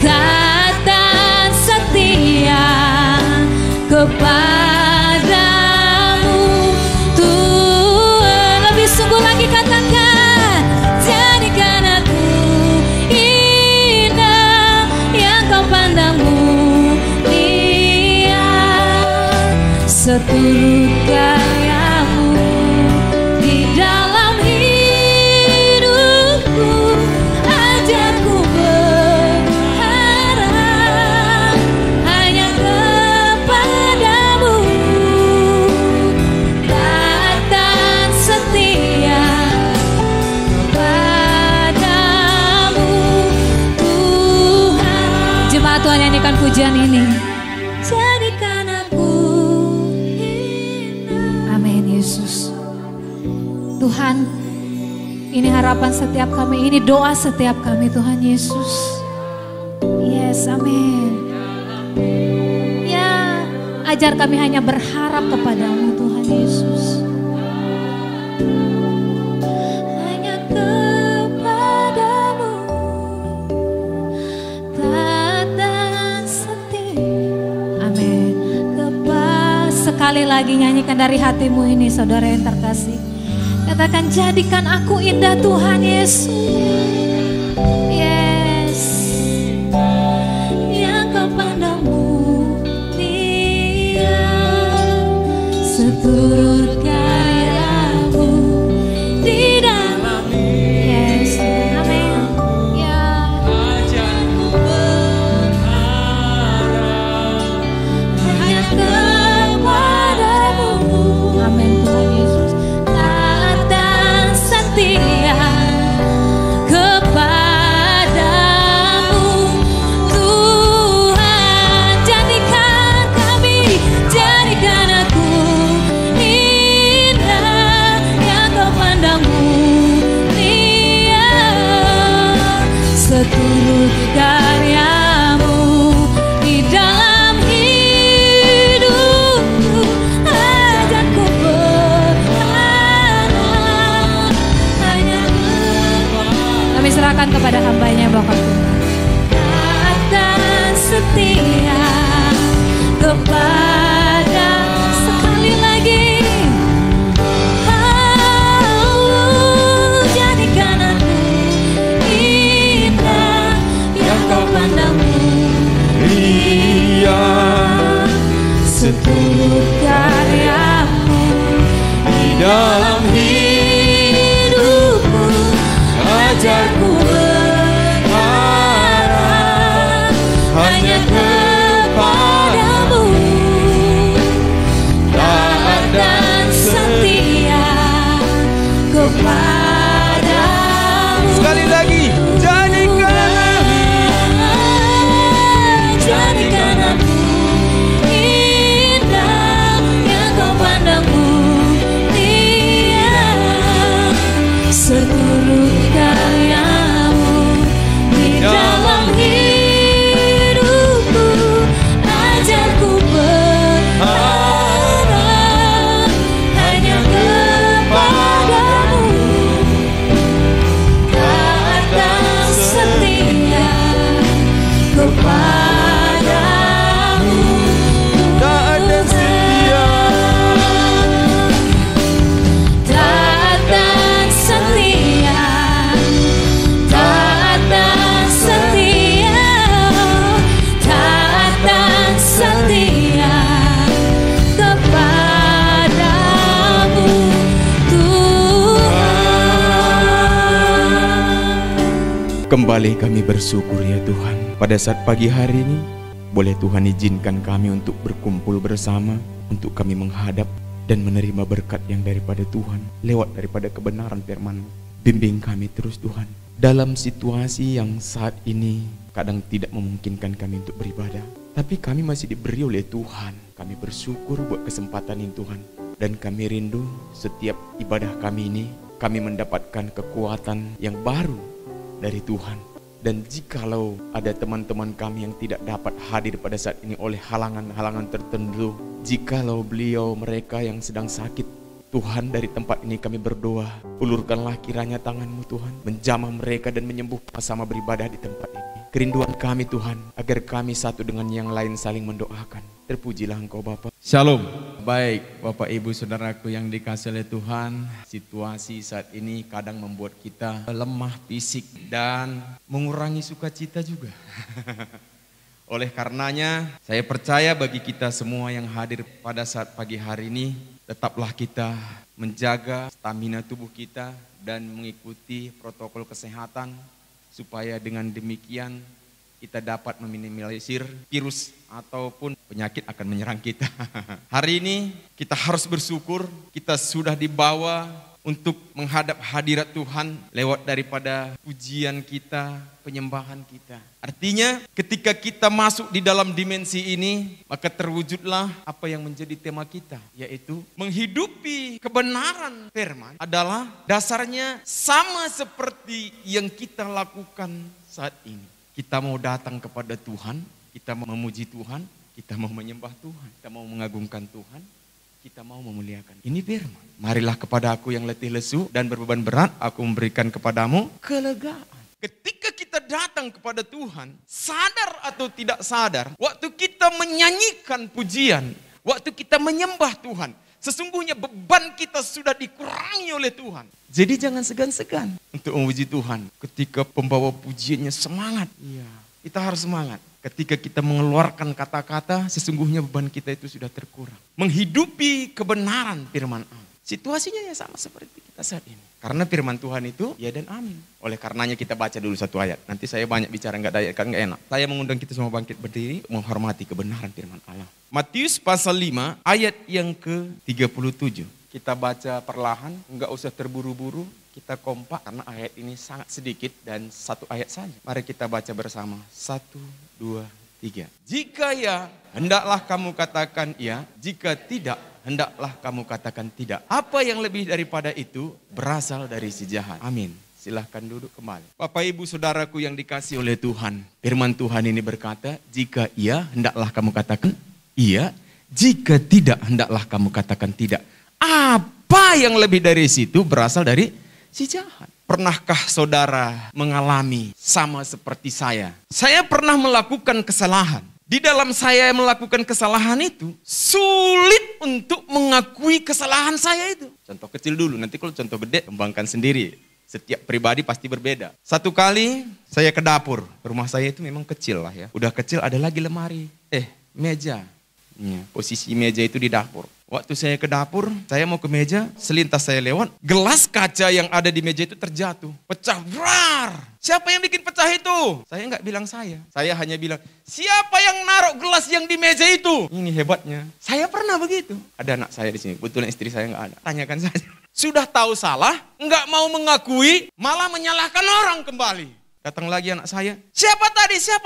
taat dan setia kepadamu Tuhan. Lebih sungguh lagi katakan, jadikan aku indah yang kau pandang mulia, seturut karyamu di dalam hidupku. Ajarku berharap hanya kepadamu, taat dan setia kepadamu Tuhan. Jemaat Tuhan, nyanyikan pujian ini. Jadikan aku indah. Amin Yesus. Tuhan, ini harapan setiap kami, ini doa setiap kami Tuhan Yesus. Yes, amin. Ya, ajar kami hanya berharap kepadamu Tuhan Yesus. Hanya kepadamu, taat dan setia. Amin. Sekali lagi nyanyikan dari hatimu ini saudara yang terkasih. Katakan, jadikan aku indah Tuhan Yesus. Yes, yang kau pandang mulia, seturut karyamu di dalam. Yes, amin. Ya, ajarku berharap hanya kepadamu. Amin Tuhan Yesus. Taat dan setia kepadamu Tuhan. Jadikan kami, jadikan aku indah yang kau pandang mulia, seturut karyamu di dalam hidupku. Ajarku berharap hanya kepadamu. Kami serahkan kepada hamba-Nya Bapak Tuhan. Taat dan setia kepada, sekali lagi. Jadikan aku indah yang kau pandang mulia, seturut karyamu di dalam hidupku. Ajarku berharap hanya kepadamu, Kembali kami bersyukur ya Tuhan. Pada saat pagi hari ini, boleh Tuhan izinkan kami untuk berkumpul bersama, untuk kami menghadap dan menerima berkat yang daripada Tuhan, lewat daripada kebenaran firman-Mu. Bimbing kami terus Tuhan. Dalam situasi yang saat ini kadang tidak memungkinkan kami untuk beribadah, tapi kami masih diberi oleh Tuhan. Kami bersyukur buat kesempatan ini Tuhan. Dan kami rindu setiap ibadah kami ini, kami mendapatkan kekuatan yang baru dari Tuhan. Dan jikalau ada teman-teman kami yang tidak dapat hadir pada saat ini oleh halangan-halangan tertentu, jikalau beliau mereka yang sedang sakit, Tuhan, dari tempat ini kami berdoa, ulurkanlah kiranya tangan-Mu Tuhan, menjamah mereka dan menyembuhkan sama beribadah di tempat ini. Kerinduan kami Tuhan, agar kami satu dengan yang lain saling mendoakan. Terpujilah Engkau Bapa. Shalom. Baik Bapak Ibu Saudaraku yang dikasihi oleh Tuhan, situasi saat ini kadang membuat kita lemah fisik dan mengurangi sukacita juga. Oleh karenanya saya percaya bagi kita semua yang hadir pada saat pagi hari ini, tetaplah kita menjaga stamina tubuh kita dan mengikuti protokol kesehatan, supaya dengan demikian kita dapat meminimalisir virus ataupun penyakit akan menyerang kita. Hari ini kita harus bersyukur, kita sudah dibawa untuk menghadap hadirat Tuhan lewat daripada pujian kita, penyembahan kita. Artinya ketika kita masuk di dalam dimensi ini, maka terwujudlah apa yang menjadi tema kita, yaitu menghidupi kebenaran firman adalah dasarnya sama seperti yang kita lakukan saat ini. Kita mau datang kepada Tuhan, kita mau memuji Tuhan, kita mau menyembah Tuhan, kita mau mengagungkan Tuhan, kita mau memuliakan. Ini firman. Marilah kepada aku yang letih lesu dan berbeban berat, aku memberikan kepadamu kelegaan. Ketika kita datang kepada Tuhan, sadar atau tidak sadar, waktu kita menyanyikan pujian, waktu kita menyembah Tuhan, sesungguhnya beban kita sudah dikurangi oleh Tuhan. Jadi jangan segan-segan untuk memuji Tuhan. Ketika pembawa pujiannya semangat, iya, kita harus semangat. Ketika kita mengeluarkan kata-kata, sesungguhnya beban kita itu sudah terkurang. Menghidupi kebenaran firman Allah. Situasinya ya sama seperti kita saat ini. Karena firman Tuhan itu ya dan amin. Oleh karenanya kita baca dulu satu ayat. Nanti saya banyak bicara nggak enak. Saya mengundang kita semua bangkit berdiri menghormati kebenaran firman Allah. Matius pasal 5 ayat yang ke-37. Kita baca perlahan, nggak usah terburu-buru. Kita kompak karena ayat ini sangat sedikit dan satu ayat saja. Mari kita baca bersama. 1, 2, 3. Jika ya, hendaklah kamu katakan ya. Jika tidak, hendaklah kamu katakan tidak. Apa yang lebih daripada itu berasal dari si jahat. Amin. Silahkan duduk kembali. Bapak Ibu Saudaraku yang dikasihi oleh Tuhan. Firman Tuhan ini berkata, jika iya, hendaklah kamu katakan iya. Jika tidak, hendaklah kamu katakan tidak. Apa yang lebih dari situ berasal dari si jahat. Pernahkah saudara mengalami sama seperti saya? Saya pernah melakukan kesalahan. Di dalam saya melakukan kesalahan itu, sulit untuk mengakui kesalahan saya itu. Contoh kecil dulu, nanti kalau contoh gede, kembangkan sendiri. Setiap pribadi pasti berbeda. Satu kali saya ke dapur. Rumah saya itu memang kecil lah ya. Udah kecil ada lagi lemari. Meja. Ya, posisi meja itu di dapur. Waktu saya ke dapur, saya mau ke meja, selintas saya lewat, gelas kaca yang ada di meja itu terjatuh. Pecah, brar. Siapa yang bikin pecah itu? Saya nggak bilang saya hanya bilang, siapa yang naruh gelas yang di meja itu? Ini hebatnya, saya pernah begitu. Ada anak saya di sini, kebetulan istri saya nggak ada. Tanyakan saja. Sudah tahu salah, nggak mau mengakui, malah menyalahkan orang kembali. Datang lagi anak saya, siapa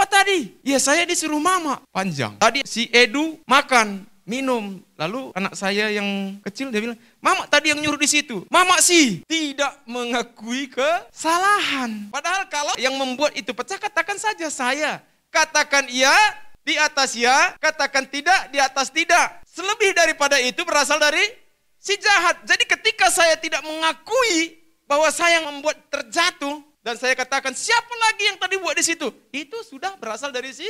tadi? Ya saya disuruh mama. Panjang. Tadi si Edu makan, minum. Lalu anak saya yang kecil dia bilang, mama tadi yang nyuruh di situ. Mama sih tidak mengakui kesalahan. Padahal kalau yang membuat itu pecah, katakan saja saya. Katakan iya, di atas ya. Katakan tidak, di atas tidak. Selebih daripada itu berasal dari si jahat. Jadi ketika saya tidak mengakui bahwa saya yang membuat terjatuh, dan saya katakan, siapa lagi yang tadi buat di situ? Itu sudah berasal dari si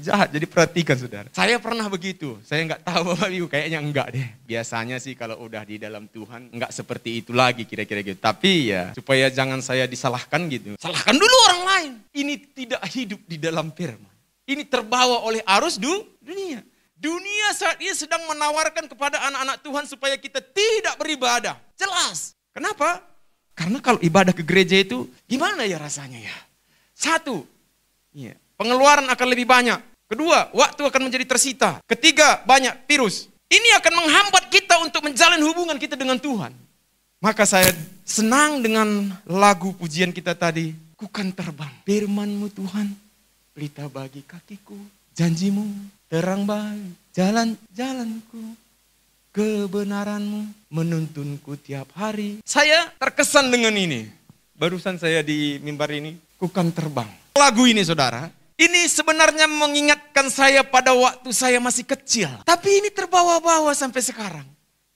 jahat. Jadi perhatikan saudara. Saya pernah begitu. Saya nggak tahu Bapak Ibu, kayaknya enggak deh. Biasanya sih kalau udah di dalam Tuhan, enggak seperti itu lagi kira-kira gitu. Tapi ya, supaya jangan saya disalahkan gitu. Salahkan dulu orang lain. Ini tidak hidup di dalam firman. Ini terbawa oleh arus dunia. Dunia saat ini sedang menawarkan kepada anak-anak Tuhan supaya kita tidak beribadah. Jelas. Kenapa? Karena kalau ibadah ke gereja itu gimana ya rasanya ya? Satu, pengeluaran akan lebih banyak. Kedua, waktu akan menjadi tersita. Ketiga, banyak virus. Ini akan menghambat kita untuk menjalin hubungan kita dengan Tuhan. Maka saya senang dengan lagu pujian kita tadi. Ku kan terbang, firman-Mu Tuhan, pelita bagi kakiku, janji-Mu terang bagi jalan-jalanku, kebenaran-Mu menuntunku tiap hari. Saya terkesan dengan ini. Barusan saya di mimbar ini, ku kan terbang. Lagu ini saudara, ini sebenarnya mengingatkan saya pada waktu saya masih kecil. Tapi ini terbawa-bawa sampai sekarang.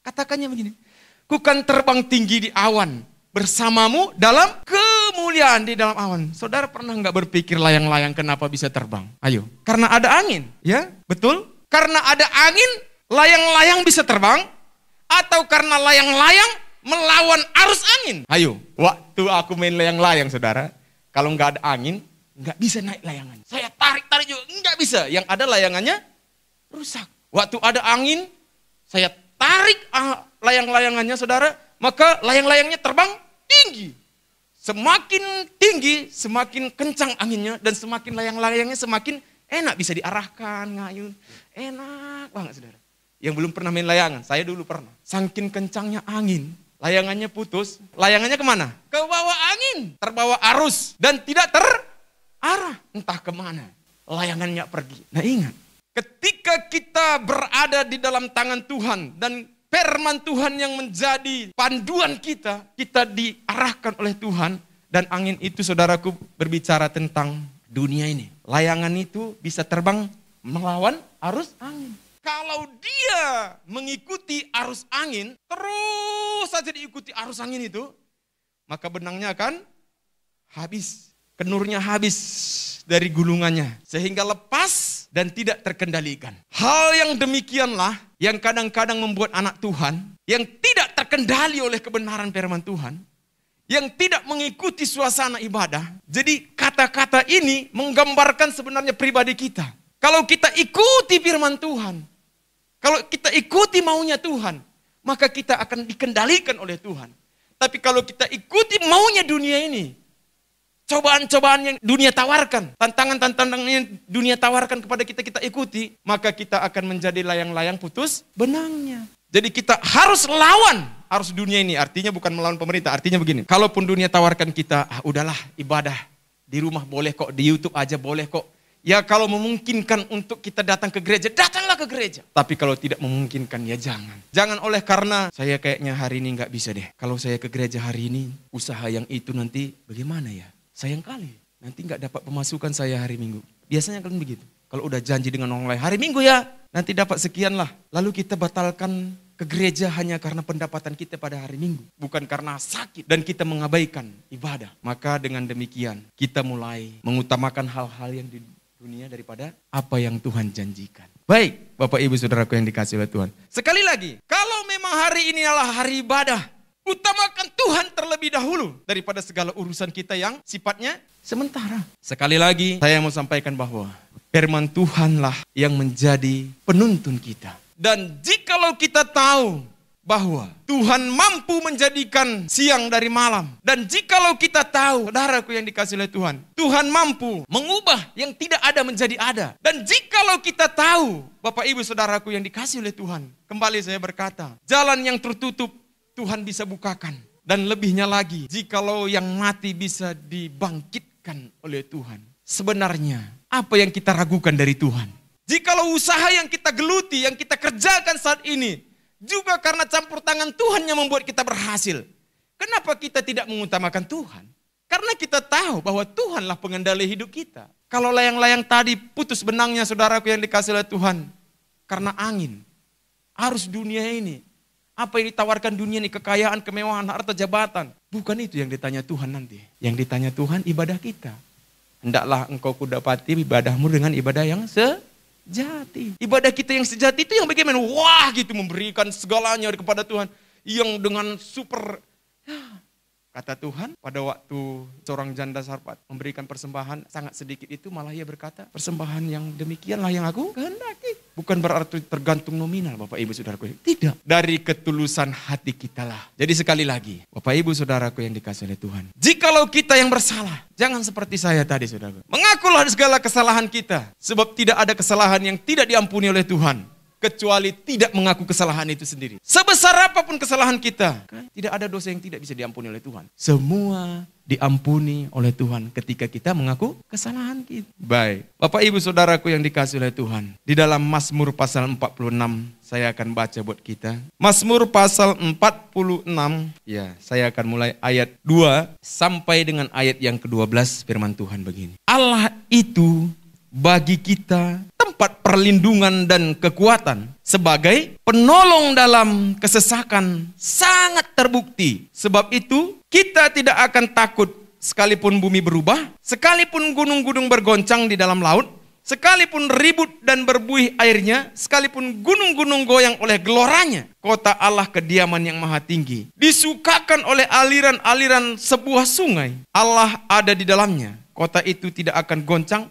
Katakannya begini, ku kan terbang tinggi di awan, bersamamu dalam kemuliaan di dalam awan. Saudara pernah nggak berpikir layang-layang kenapa bisa terbang? Ayo, karena ada angin, ya betul? Karena ada angin, layang-layang bisa terbang, atau karena layang-layang melawan arus angin? Ayo, waktu aku main layang-layang saudara, kalau nggak ada angin, nggak bisa naik layangan. Saya tarik-tarik juga, nggak bisa. Yang ada layangannya rusak. Waktu ada angin, saya tarik layang-layangannya saudara, maka layang-layangnya terbang tinggi. Semakin tinggi, semakin kencang anginnya, dan semakin layang-layangnya semakin enak, bisa diarahkan, ngayun. Enak banget saudara. Yang belum pernah main layangan, saya dulu pernah. Saking kencangnya angin, layangannya putus, layangannya kemana? Ke bawah angin, terbawa arus, dan tidak terarah. Entah kemana, layangannya pergi. Nah ingat, ketika kita berada di dalam tangan Tuhan, dan firman Tuhan yang menjadi panduan kita, kita diarahkan oleh Tuhan, dan angin itu saudaraku berbicara tentang dunia ini. Layangan itu bisa terbang melawan arus angin. Kalau dia mengikuti arus angin, terus saja diikuti arus angin itu, maka benangnya akan habis, kenurnya habis dari gulungannya, sehingga lepas dan tidak terkendalikan. Hal yang demikianlah yang kadang-kadang membuat anak Tuhan, yang tidak terkendali oleh kebenaran firman Tuhan, yang tidak mengikuti suasana ibadah. Jadi kata-kata ini menggambarkan sebenarnya pribadi kita. Kalau kita ikuti firman Tuhan, kalau kita ikuti maunya Tuhan, maka kita akan dikendalikan oleh Tuhan. Tapi kalau kita ikuti maunya dunia ini, cobaan-cobaan yang dunia tawarkan, tantangan-tantangan yang dunia tawarkan kepada kita, kita ikuti, maka kita akan menjadi layang-layang putus benangnya. Jadi kita harus lawan arus dunia ini, artinya bukan melawan pemerintah, artinya begini, kalaupun dunia tawarkan kita, udahlah ibadah, di rumah boleh kok, di YouTube aja boleh kok. Ya kalau memungkinkan untuk kita datang ke gereja, datanglah ke gereja. Tapi kalau tidak memungkinkan, ya jangan. Jangan oleh karena saya kayaknya hari ini nggak bisa deh. Kalau saya ke gereja hari ini, usaha yang itu nanti bagaimana ya? Sayang kali, nanti nggak dapat pemasukan saya hari Minggu. Biasanya kan begitu. Kalau udah janji dengan orang lain, hari Minggu ya, nanti dapat sekian lah. Lalu kita batalkan ke gereja hanya karena pendapatan kita pada hari Minggu. Bukan karena sakit dan kita mengabaikan ibadah. Maka dengan demikian, kita mulai mengutamakan hal-hal yang di dunia daripada apa yang Tuhan janjikan. Baik, Bapak Ibu Saudaraku yang dikasihi oleh Tuhan. Sekali lagi, kalau memang hari ini adalah hari ibadah, utamakan Tuhan terlebih dahulu daripada segala urusan kita yang sifatnya sementara. Sekali lagi, saya mau sampaikan bahwa firman Tuhanlah yang menjadi penuntun kita. Dan jikalau kita tahu bahwa Tuhan mampu menjadikan siang dari malam. Dan jikalau kita tahu, saudaraku yang dikasihi oleh Tuhan, Tuhan mampu mengubah yang tidak ada menjadi ada. Dan jikalau kita tahu, Bapak Ibu Saudaraku yang dikasihi oleh Tuhan, kembali saya berkata, jalan yang tertutup Tuhan bisa bukakan. Dan lebihnya lagi, jikalau yang mati bisa dibangkitkan oleh Tuhan. Sebenarnya, apa yang kita ragukan dari Tuhan? Jikalau usaha yang kita geluti, yang kita kerjakan saat ini, juga karena campur tangan Tuhan yang membuat kita berhasil. Kenapa kita tidak mengutamakan Tuhan? Karena kita tahu bahwa Tuhanlah pengendali hidup kita. Kalau layang-layang tadi putus benangnya saudaraku yang dikasihi oleh Tuhan. Karena angin, arus dunia ini. Apa yang ditawarkan dunia ini, kekayaan, kemewahan, harta, jabatan. Bukan itu yang ditanya Tuhan nanti. Yang ditanya Tuhan ibadah kita. Hendaklah engkau kudapati ibadahmu dengan ibadah yang sejati. Ibadah kita yang sejati itu yang bagaimana? Wah gitu, memberikan segalanya kepada Tuhan. Yang dengan super. Kata Tuhan pada waktu seorang janda Sarfat memberikan persembahan sangat sedikit itu, malah ia berkata, persembahan yang demikianlah yang aku kehendaki. bukan berarti tergantung nominal Bapak Ibu Saudaraku. Tidak. Dari ketulusan hati kita lah. Jadi sekali lagi, Bapak Ibu Saudaraku yang dikasihi oleh Tuhan. Jikalau kita yang bersalah, jangan seperti saya tadi Saudara. Mengakulah segala kesalahan kita. Sebab tidak ada kesalahan yang tidak diampuni oleh Tuhan. Kecuali tidak mengaku kesalahan itu sendiri. Sebesar apapun kesalahan kita, tidak ada dosa yang tidak bisa diampuni oleh Tuhan. Semua diampuni oleh Tuhan ketika kita mengaku kesalahan kita. Baik, Bapak Ibu Saudaraku yang dikasihi oleh Tuhan. Di dalam Mazmur pasal 46, saya akan baca buat kita. Mazmur pasal 46, ya saya akan mulai ayat 2 sampai dengan ayat yang ke-12, firman Tuhan begini. Allah itu bagi kita tempat perlindungan dan kekuatan, sebagai penolong dalam kesesakan sangat terbukti. Sebab itu kita tidak akan takut sekalipun bumi berubah, sekalipun gunung-gunung bergoncang di dalam laut, sekalipun ribut dan berbuih airnya, sekalipun gunung-gunung goyang oleh geloranya. Kota Allah kediaman yang maha tinggi, disukakan oleh aliran-aliran sebuah sungai. Allah ada di dalamnya, kota itu tidak akan goncang,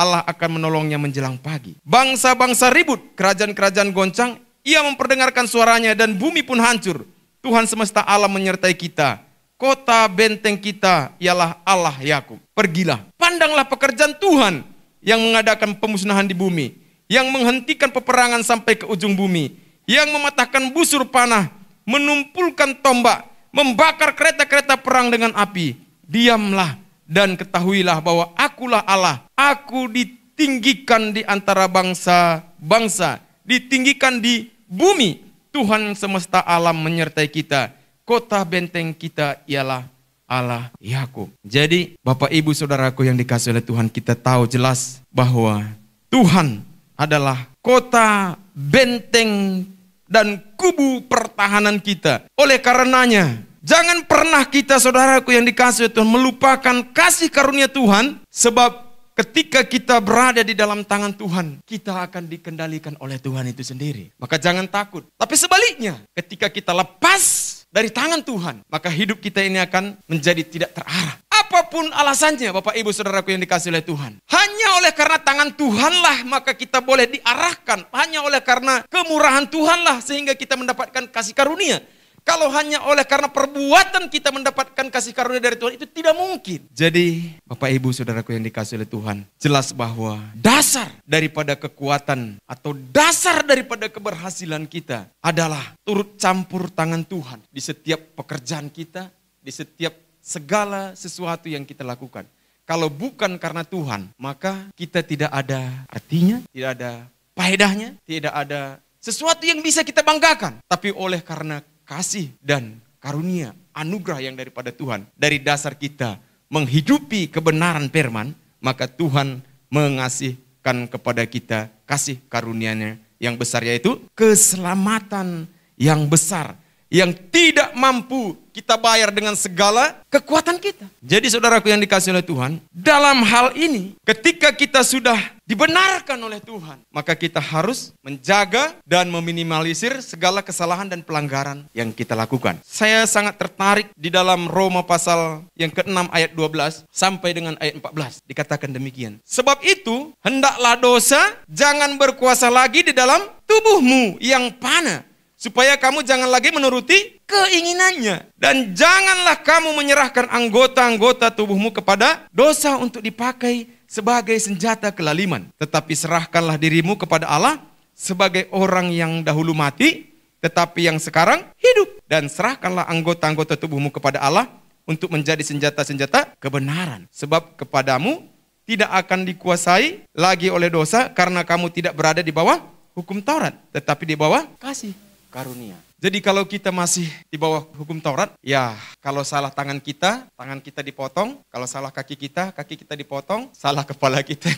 Allah akan menolongnya menjelang pagi. Bangsa-bangsa ribut, kerajaan-kerajaan goncang, ia memperdengarkan suaranya dan bumi pun hancur. Tuhan semesta alam menyertai kita. Kota benteng kita ialah Allah Yakub. Pergilah, pandanglah pekerjaan Tuhan yang mengadakan pemusnahan di bumi, yang menghentikan peperangan sampai ke ujung bumi, yang mematahkan busur panah, menumpulkan tombak, membakar kereta-kereta perang dengan api. Diamlah dan ketahuilah bahwa akulah Allah. Aku ditinggikan di antara bangsa-bangsa, ditinggikan di bumi. Tuhan semesta alam menyertai kita. Kota benteng kita ialah Allah Yakub. Jadi Bapak Ibu Saudaraku yang dikasihi oleh Tuhan, kita tahu jelas bahwa Tuhan adalah kota benteng dan kubu pertahanan kita. Oleh karenanya, jangan pernah kita saudaraku yang dikasihi Tuhan melupakan kasih karunia Tuhan. Sebab ketika kita berada di dalam tangan Tuhan, kita akan dikendalikan oleh Tuhan itu sendiri. Maka jangan takut. Tapi sebaliknya, ketika kita lepas dari tangan Tuhan, maka hidup kita ini akan menjadi tidak terarah. Apapun alasannya Bapak Ibu Saudaraku yang dikasihi oleh Tuhan, hanya oleh karena tangan Tuhanlah maka kita boleh diarahkan. Hanya oleh karena kemurahan Tuhanlah sehingga kita mendapatkan kasih karunia. Kalau hanya oleh karena perbuatan kita mendapatkan kasih karunia dari Tuhan, itu tidak mungkin. Jadi Bapak Ibu Saudaraku yang dikasihi oleh Tuhan, jelas bahwa dasar daripada kekuatan atau dasar daripada keberhasilan kita adalah turut campur tangan Tuhan di setiap pekerjaan kita, di setiap segala sesuatu yang kita lakukan. Kalau bukan karena Tuhan, maka kita tidak ada artinya, tidak ada faedahnya, tidak ada sesuatu yang bisa kita banggakan. Tapi oleh karena kasih dan karunia, anugerah yang daripada Tuhan, dari dasar kita menghidupi kebenaran firman, maka Tuhan mengasihkan kepada kita kasih karunia-Nya yang besar, yaitu keselamatan yang besar, yang tidak mampu kita bayar dengan segala kekuatan kita. Jadi saudaraku yang dikasihi oleh Tuhan, dalam hal ini ketika kita sudah dibenarkan oleh Tuhan, maka kita harus menjaga dan meminimalisir segala kesalahan dan pelanggaran yang kita lakukan. Saya sangat tertarik di dalam Roma pasal yang ke-6 ayat 12 sampai dengan ayat 14. Dikatakan demikian. Sebab itu, hendaklah dosa jangan berkuasa lagi di dalam tubuhmu yang fana, supaya kamu jangan lagi menuruti keinginannya. Dan janganlah kamu menyerahkan anggota-anggota tubuhmu kepada dosa untuk dipakai sebagai senjata kelaliman. Tetapi serahkanlah dirimu kepada Allah sebagai orang yang dahulu mati, tetapi yang sekarang hidup. Dan serahkanlah anggota-anggota tubuhmu kepada Allah untuk menjadi senjata-senjata kebenaran. Sebab kepadamu tidak akan dikuasai lagi oleh dosa, karena kamu tidak berada di bawah hukum Taurat, tetapi di bawah kasih karunia. Jadi kalau kita masih di bawah hukum Taurat, ya kalau salah tangan kita dipotong, kalau salah kaki kita dipotong, salah kepala kita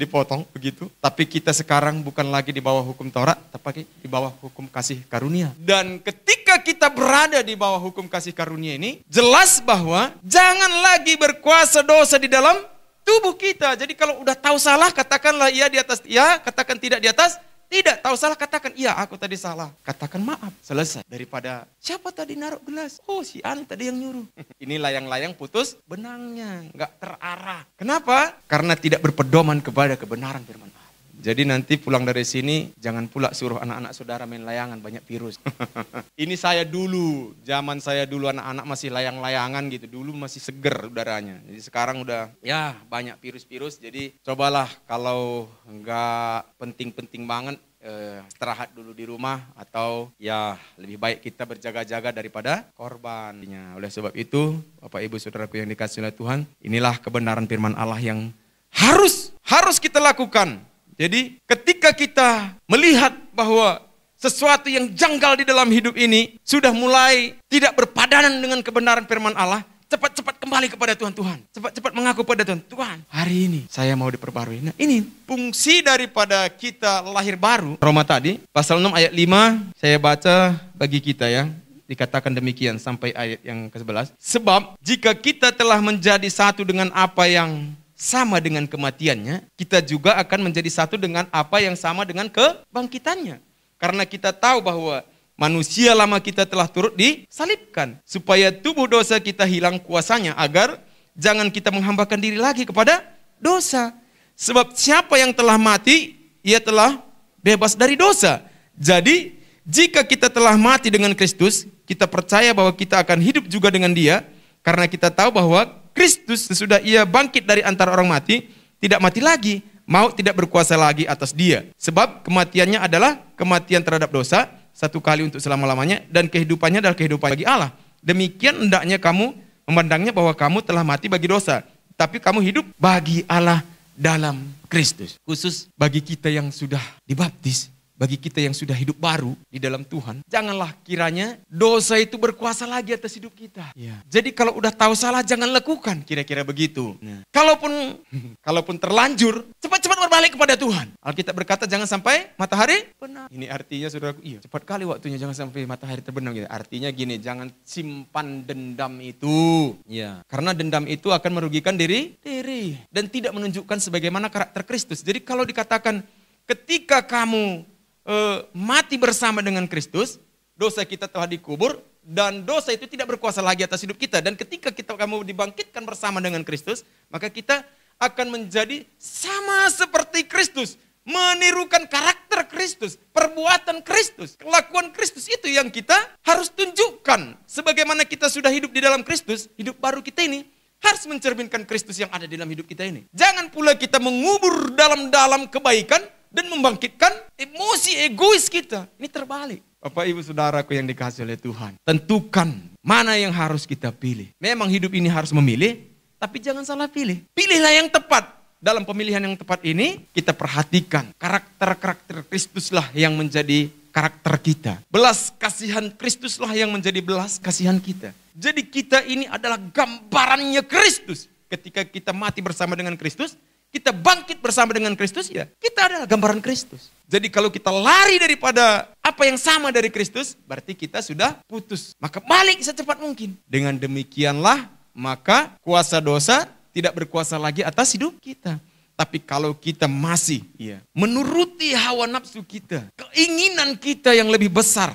dipotong, begitu. Tapi kita sekarang bukan lagi di bawah hukum Taurat, tapi di bawah hukum kasih karunia. Dan ketika kita berada di bawah hukum kasih karunia ini, jelas bahwa jangan lagi berkuasa dosa di dalam tubuh kita. Jadi kalau udah tahu salah, katakanlah iya di atas iya, katakan tidak di atas tidak. Tahu salah, katakan iya aku tadi salah, katakan maaf, selesai. Daripada siapa tadi naruh gelas, oh si Ani tadi yang nyuruh. Ini layang-layang putus benangnya, nggak terarah. Kenapa? Karena tidak berpedoman kepada kebenaran firman Allah. Jadi nanti pulang dari sini jangan pula suruh anak-anak saudara main layangan, banyak virus. Ini saya dulu, zaman saya dulu anak-anak masih layang-layangan gitu. Dulu masih seger udaranya. Jadi sekarang udah ya banyak virus-virus. Jadi cobalah kalau enggak penting-penting banget, istirahat dulu di rumah, atau ya lebih baik kita berjaga-jaga daripada korban. Oleh sebab itu, Bapak Ibu Saudaraku yang dikasihi oleh Tuhan, inilah kebenaran firman Allah yang harus kita lakukan. Jadi ketika kita melihat bahwa sesuatu yang janggal di dalam hidup ini sudah mulai tidak berpadanan dengan kebenaran firman Allah, cepat-cepat kembali kepada Tuhan. Cepat-cepat mengaku pada Tuhan. Tuhan, hari ini saya mau diperbarui. Nah, ini fungsi daripada kita lahir baru. Roma tadi, pasal 6 ayat 5, saya baca bagi kita ya. Dikatakan demikian sampai ayat yang ke-11. Sebab jika kita telah menjadi satu dengan apa yang sama dengan kematiannya, kita juga akan menjadi satu dengan apa yang sama dengan kebangkitannya. Karena kita tahu bahwa manusia lama kita telah turut disalibkan, supaya tubuh dosa kita hilang kuasanya, agar jangan kita menghambakan diri lagi kepada dosa. Sebab siapa yang telah mati, ia telah bebas dari dosa. Jadi, jika kita telah mati dengan Kristus, kita percaya bahwa kita akan hidup juga dengan Dia, karena kita tahu bahwa Kristus sesudah ia bangkit dari antara orang mati, tidak mati lagi, maut tidak berkuasa lagi atas dia. Sebab kematiannya adalah kematian terhadap dosa, satu kali untuk selama-lamanya, dan kehidupannya adalah kehidupan bagi Allah. Demikian hendaknya kamu memandangnya bahwa kamu telah mati bagi dosa, tapi kamu hidup bagi Allah dalam Kristus. Khusus bagi kita yang sudah dibaptis, bagi kita yang sudah hidup baru di dalam Tuhan, janganlah kiranya dosa itu berkuasa lagi atas hidup kita. Ya. Jadi kalau udah tahu salah, jangan lakukan, kira-kira begitu. Nah, kalaupun terlanjur, cepat-cepat berbalik kepada Tuhan. Alkitab berkata jangan sampai matahari benar. Ini artinya saudaraku, iya, cepat kali waktunya, jangan sampai matahari terbenam. Gitu. Artinya gini, jangan simpan dendam itu. Ya. Karena dendam itu akan merugikan diri dan tidak menunjukkan sebagaimana karakter Kristus. Jadi kalau dikatakan ketika kamu mati bersama dengan Kristus, dosa kita telah dikubur, dan dosa itu tidak berkuasa lagi atas hidup kita. Dan ketika kamu dibangkitkan bersama dengan Kristus, maka kita akan menjadi sama seperti Kristus, menirukan karakter Kristus, perbuatan Kristus, kelakuan Kristus. Itu yang kita harus tunjukkan. Sebagaimana kita sudah hidup di dalam Kristus, hidup baru kita ini harus mencerminkan Kristus yang ada di dalam hidup kita ini. Jangan pula kita mengubur dalam kebaikan dan membangkitkan emosi egois kita. Ini terbalik. Bapak Ibu Saudaraku yang dikasihi oleh Tuhan, tentukan mana yang harus kita pilih. Memang hidup ini harus memilih, tapi jangan salah pilih. Pilihlah yang tepat. Dalam pemilihan yang tepat ini, kita perhatikan karakter-karakter Kristuslah yang menjadi karakter kita. Belas kasihan Kristuslah yang menjadi belas kasihan kita. Jadi kita ini adalah gambarannya Kristus. Ketika kita mati bersama dengan Kristus, kita bangkit bersama dengan Kristus, ya kita adalah gambaran Kristus. Jadi kalau kita lari daripada apa yang sama dari Kristus, berarti kita sudah putus. Maka balik secepat mungkin. Dengan demikianlah, maka kuasa dosa tidak berkuasa lagi atas hidup kita. Tapi kalau kita masih menuruti hawa nafsu kita, keinginan kita yang lebih besar,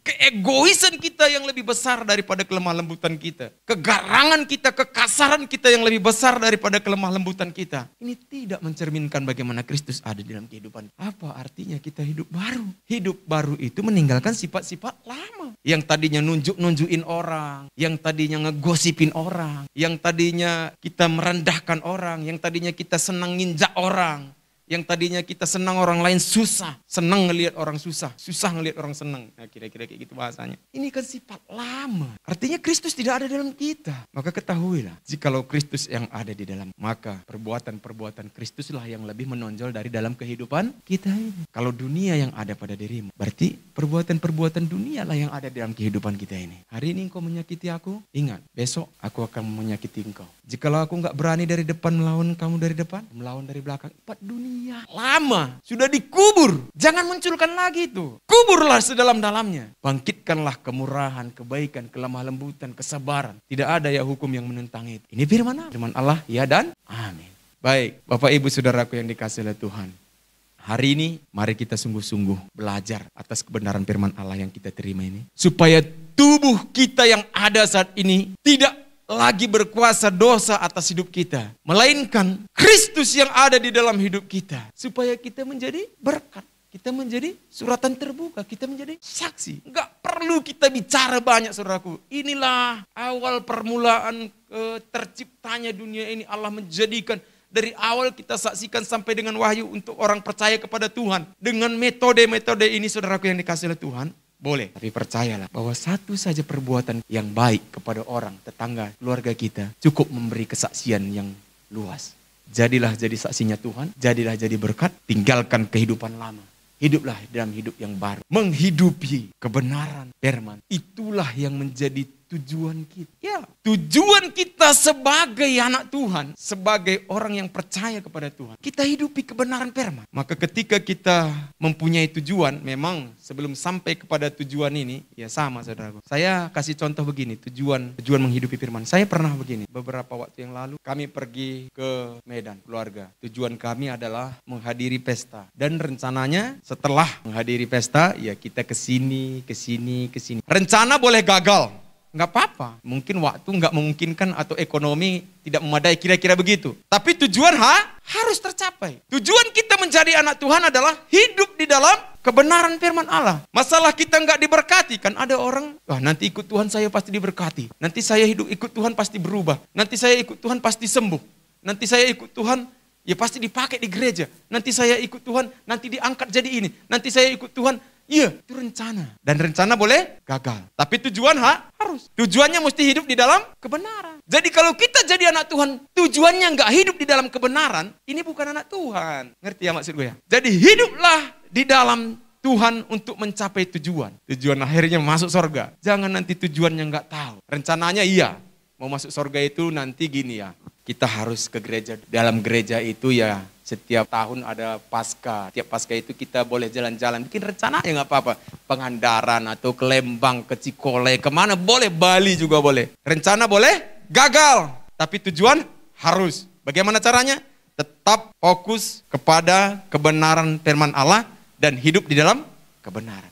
keegoisan kita yang lebih besar daripada kelemah lembutan kita, kegarangan kita, kekasaran kita yang lebih besar daripada kelemah lembutan kita, ini tidak mencerminkan bagaimana Kristus ada di dalam kehidupan. Apa artinya kita hidup baru? Hidup baru itu meninggalkan sifat-sifat lama. Yang tadinya nunjukin orang, yang tadinya ngegosipin orang, yang tadinya kita merendahkan orang, yang tadinya kita senang nginjak orang, yang tadinya kita senang orang lain susah, senang ngelihat orang susah, susah ngelihat orang senang. Nah, kira-kira kayak gitu bahasanya. Ini kan sifat lama. Artinya Kristus tidak ada dalam kita. Maka ketahuilah, jikalau Kristus yang ada di dalam, maka perbuatan-perbuatan Kristuslah yang lebih menonjol dari dalam kehidupan kita ini. Kalau dunia yang ada pada dirimu, berarti perbuatan-perbuatan dunialah yang ada dalam kehidupan kita ini. Hari ini engkau menyakiti aku, ingat, besok aku akan menyakiti engkau. Jikalau aku nggak berani dari depan melawan kamu dari depan, melawan dari belakang, dunia lama sudah dikubur. Jangan munculkan lagi itu. Kuburlah sedalam-dalamnya. Bangkitkanlah kemurahan, kebaikan, kelemah lembutan, kesabaran. Tidak ada ya hukum yang menentang itu. Ini firman Allah. Firman Allah, ya dan amin. Baik, Bapak Ibu Saudaraku yang dikasihi oleh Tuhan. Hari ini mari kita sungguh-sungguh belajar atas kebenaran firman Allah yang kita terima ini. Supaya tubuh kita yang ada saat ini tidak lagi berkuasa dosa atas hidup kita, melainkan Kristus yang ada di dalam hidup kita, supaya kita menjadi berkat, kita menjadi suratan terbuka, kita menjadi saksi. Enggak perlu kita bicara banyak, saudaraku. Inilah awal permulaan terciptanya dunia ini. Allah menjadikan dari awal, kita saksikan sampai dengan wahyu untuk orang percaya kepada Tuhan. Dengan metode-metode ini, saudaraku yang dikasihi oleh Tuhan, boleh. Tapi percayalah bahwa satu saja perbuatan yang baik kepada orang, tetangga, keluarga kita, cukup memberi kesaksian yang luas. Jadilah jadi saksinya Tuhan, jadilah jadi berkat, tinggalkan kehidupan lama. Hiduplah dalam hidup yang baru. Menghidupi kebenaran firman. Itulah yang menjadi tujuan kita. Ya, tujuan kita sebagai anak Tuhan, sebagai orang yang percaya kepada Tuhan, kita hidupi kebenaran firman. Maka ketika kita mempunyai tujuan, memang sebelum sampai kepada tujuan ini, ya sama, saudaraku. Saya kasih contoh begini, tujuan menghidupi firman. Saya pernah begini, beberapa waktu yang lalu kami pergi ke Medan, keluarga. Tujuan kami adalah menghadiri pesta. Dan rencananya setelah menghadiri pesta, ya kita kesini. Rencana boleh gagal. Nggak apa-apa, mungkin waktu nggak memungkinkan atau ekonomi tidak memadai, kira-kira begitu. Tapi tujuan harus tercapai. Tujuan kita menjadi anak Tuhan adalah hidup di dalam kebenaran firman Allah. Masalah kita nggak diberkati, kan ada orang, wah nanti ikut Tuhan saya pasti diberkati. Nanti saya hidup ikut Tuhan pasti berubah. Nanti saya ikut Tuhan pasti sembuh. Nanti saya ikut Tuhan, ya pasti dipakai di gereja. Nanti saya ikut Tuhan, nanti diangkat jadi ini. Nanti saya ikut Tuhan. Iya, itu rencana. Dan rencana boleh gagal. Tapi tujuan harus. Tujuannya mesti hidup di dalam kebenaran. Jadi kalau kita jadi anak Tuhan, tujuannya nggak hidup di dalam kebenaran, ini bukan anak Tuhan. Ngerti ya maksud gue ya? Jadi hiduplah di dalam Tuhan untuk mencapai tujuan. Tujuan akhirnya masuk surga. Jangan nanti tujuannya nggak tahu. Rencananya iya, mau masuk surga itu nanti gini ya. Kita harus ke gereja. Dalam gereja itu ya setiap tahun ada Paskah. Tiap Paskah itu kita boleh jalan-jalan. Bikin rencana ya nggak apa-apa. Pengandaran atau ke Lembang, ke Cikole, kemana boleh. Bali juga boleh. Rencana boleh gagal. Tapi tujuan harus. Bagaimana caranya? Tetap fokus kepada kebenaran firman Allah dan hidup di dalam kebenaran.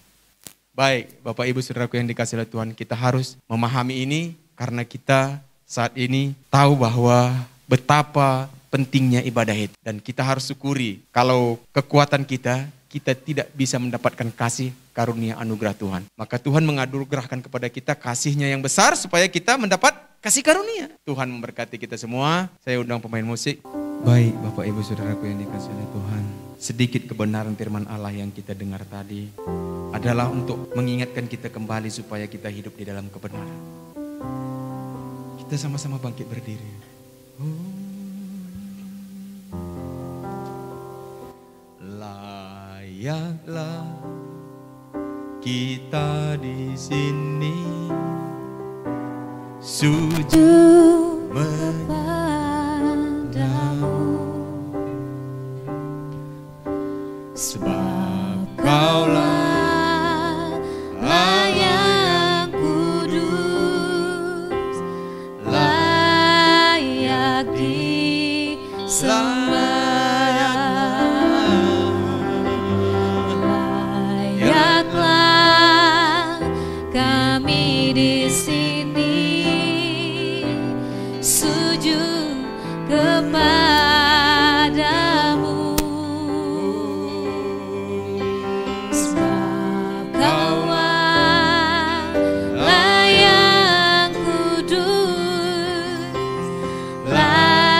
Baik, Bapak Ibu Saudaraku yang dikasihi oleh Tuhan, kita harus memahami ini karena kita saat ini tahu bahwa betapa pentingnya ibadah itu. Dan kita harus syukuri kalau kekuatan kita tidak bisa mendapatkan kasih karunia anugerah Tuhan. Maka Tuhan menganugerahkan kepada kita kasihnya yang besar supaya kita mendapat kasih karunia. Tuhan memberkati kita semua. Saya undang pemain musik. Baik Bapak Ibu Saudaraku yang dikasihi oleh Tuhan. Sedikit kebenaran firman Allah yang kita dengar tadi adalah untuk mengingatkan kita kembali supaya kita hidup di dalam kebenaran. Kita sama-sama bangkit berdiri. Layaklah kita di sini sujud kepadamu, sebab Kaulah yang kudus, layak disembah. Layaklah kami di sini sujud kepadamu, sebab Kaulah yang kudus, layak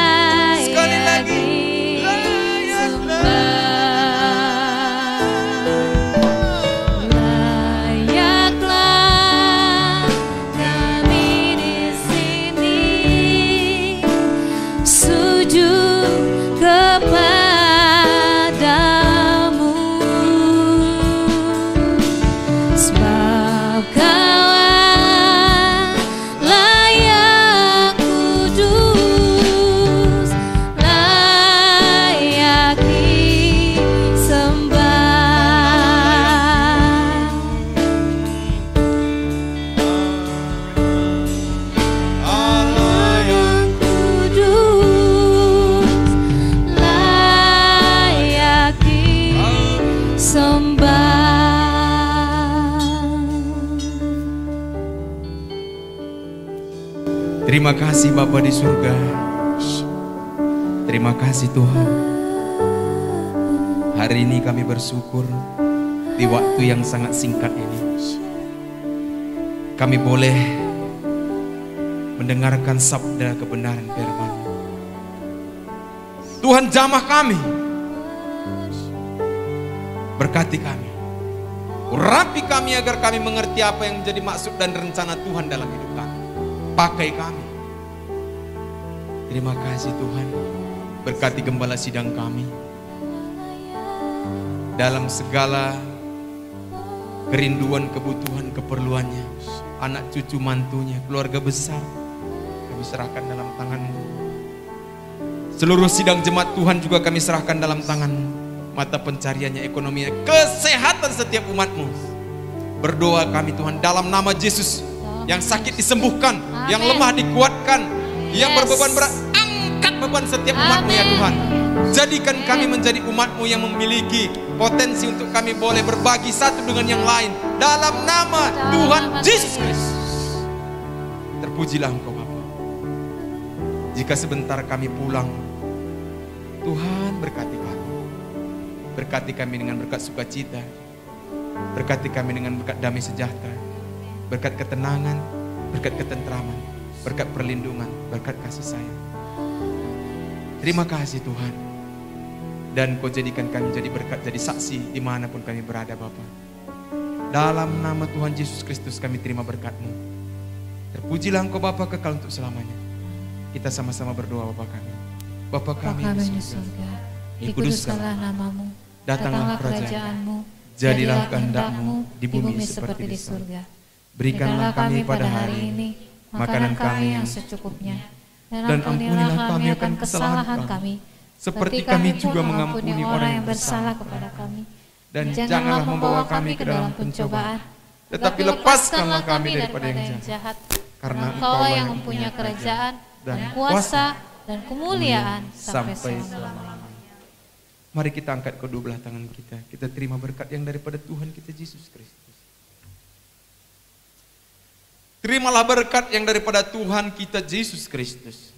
Terima kasih Bapa di surga. Terima kasih Tuhan. Hari ini kami bersyukur di waktu yang sangat singkat ini. Kami boleh mendengarkan sabda kebenaran firman. Tuhan jamah kami. Berkati kami. Urapi kami agar kami mengerti apa yang menjadi maksud dan rencana Tuhan dalam hidup kami. Pakai kami. Terima kasih Tuhan. Berkati gembala sidang kami. Dalam segala kerinduan, kebutuhan, keperluannya. Anak cucu mantunya, keluarga besar. Kami serahkan dalam tangan-Mu. Seluruh sidang jemaat Tuhan juga kami serahkan dalam tangan-Mu. Mata pencariannya, ekonominya, kesehatan setiap umat-Mu. Berdoa kami Tuhan dalam nama Yesus. Yang sakit disembuhkan, yang lemah dikuatkan, yang berbeban berat, angkat beban setiap umat-Mu ya Tuhan. Jadikan kami menjadi umat-Mu yang memiliki potensi untuk kami boleh berbagi satu dengan yang lain. Dalam nama Tuhan Yesus Kristus. Terpujilah Engkau Bapa. Jika sebentar kami pulang, Tuhan berkati kami. Berkati kami dengan berkat sukacita. Berkati kami dengan berkat damai sejahtera. Berkat ketenangan, berkat ketentraman, berkat perlindungan, berkat kasih sayang. Terima kasih Tuhan. Dan Kau jadikan kami jadi berkat, jadi saksi dimanapun kami berada Bapa. Dalam nama Tuhan Yesus Kristus kami terima berkat-Mu. Terpujilah Engkau Bapa kekal untuk selamanya. Kita sama-sama berdoa Bapa kami. Bapa kami di surga, dikuduskanlah nama-Mu. Datanglah kerajaan-Mu. Jadilah kehendak-Mu di bumi seperti di surga. Berikanlah kami pada hari ini makanan kami yang secukupnya. Dan ampunilah kami akan kesalahan kami, seperti kami juga mengampuni orang yang bersalah kepada kami. Dan janganlah membawa kami ke dalam pencobaan, tetapi lepaskanlah kami daripada yang jahat. Karena Engkau yang mempunyai kerajaan dan kuasa dan kemuliaan sampai selama-lamanya. Mari kita angkat kedua belah tangan kita. Kita terima berkat yang daripada Tuhan kita Yesus Kristus. Terimalah berkat yang daripada Tuhan kita Yesus Kristus.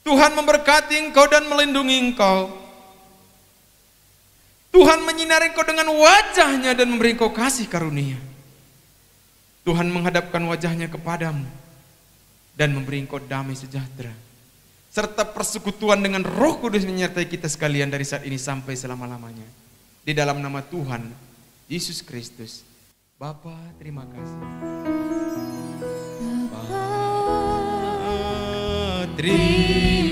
Tuhan memberkati engkau dan melindungi engkau. Tuhan menyinari engkau dengan wajahnya dan memberi engkau kasih karunia. Tuhan menghadapkan wajahnya kepadamu dan memberi engkau damai sejahtera. Serta persekutuan dengan Roh Kudus menyertai kita sekalian dari saat ini sampai selama-lamanya. Di dalam nama Tuhan Yesus Kristus. Bapa, terima kasih. Bapa, terima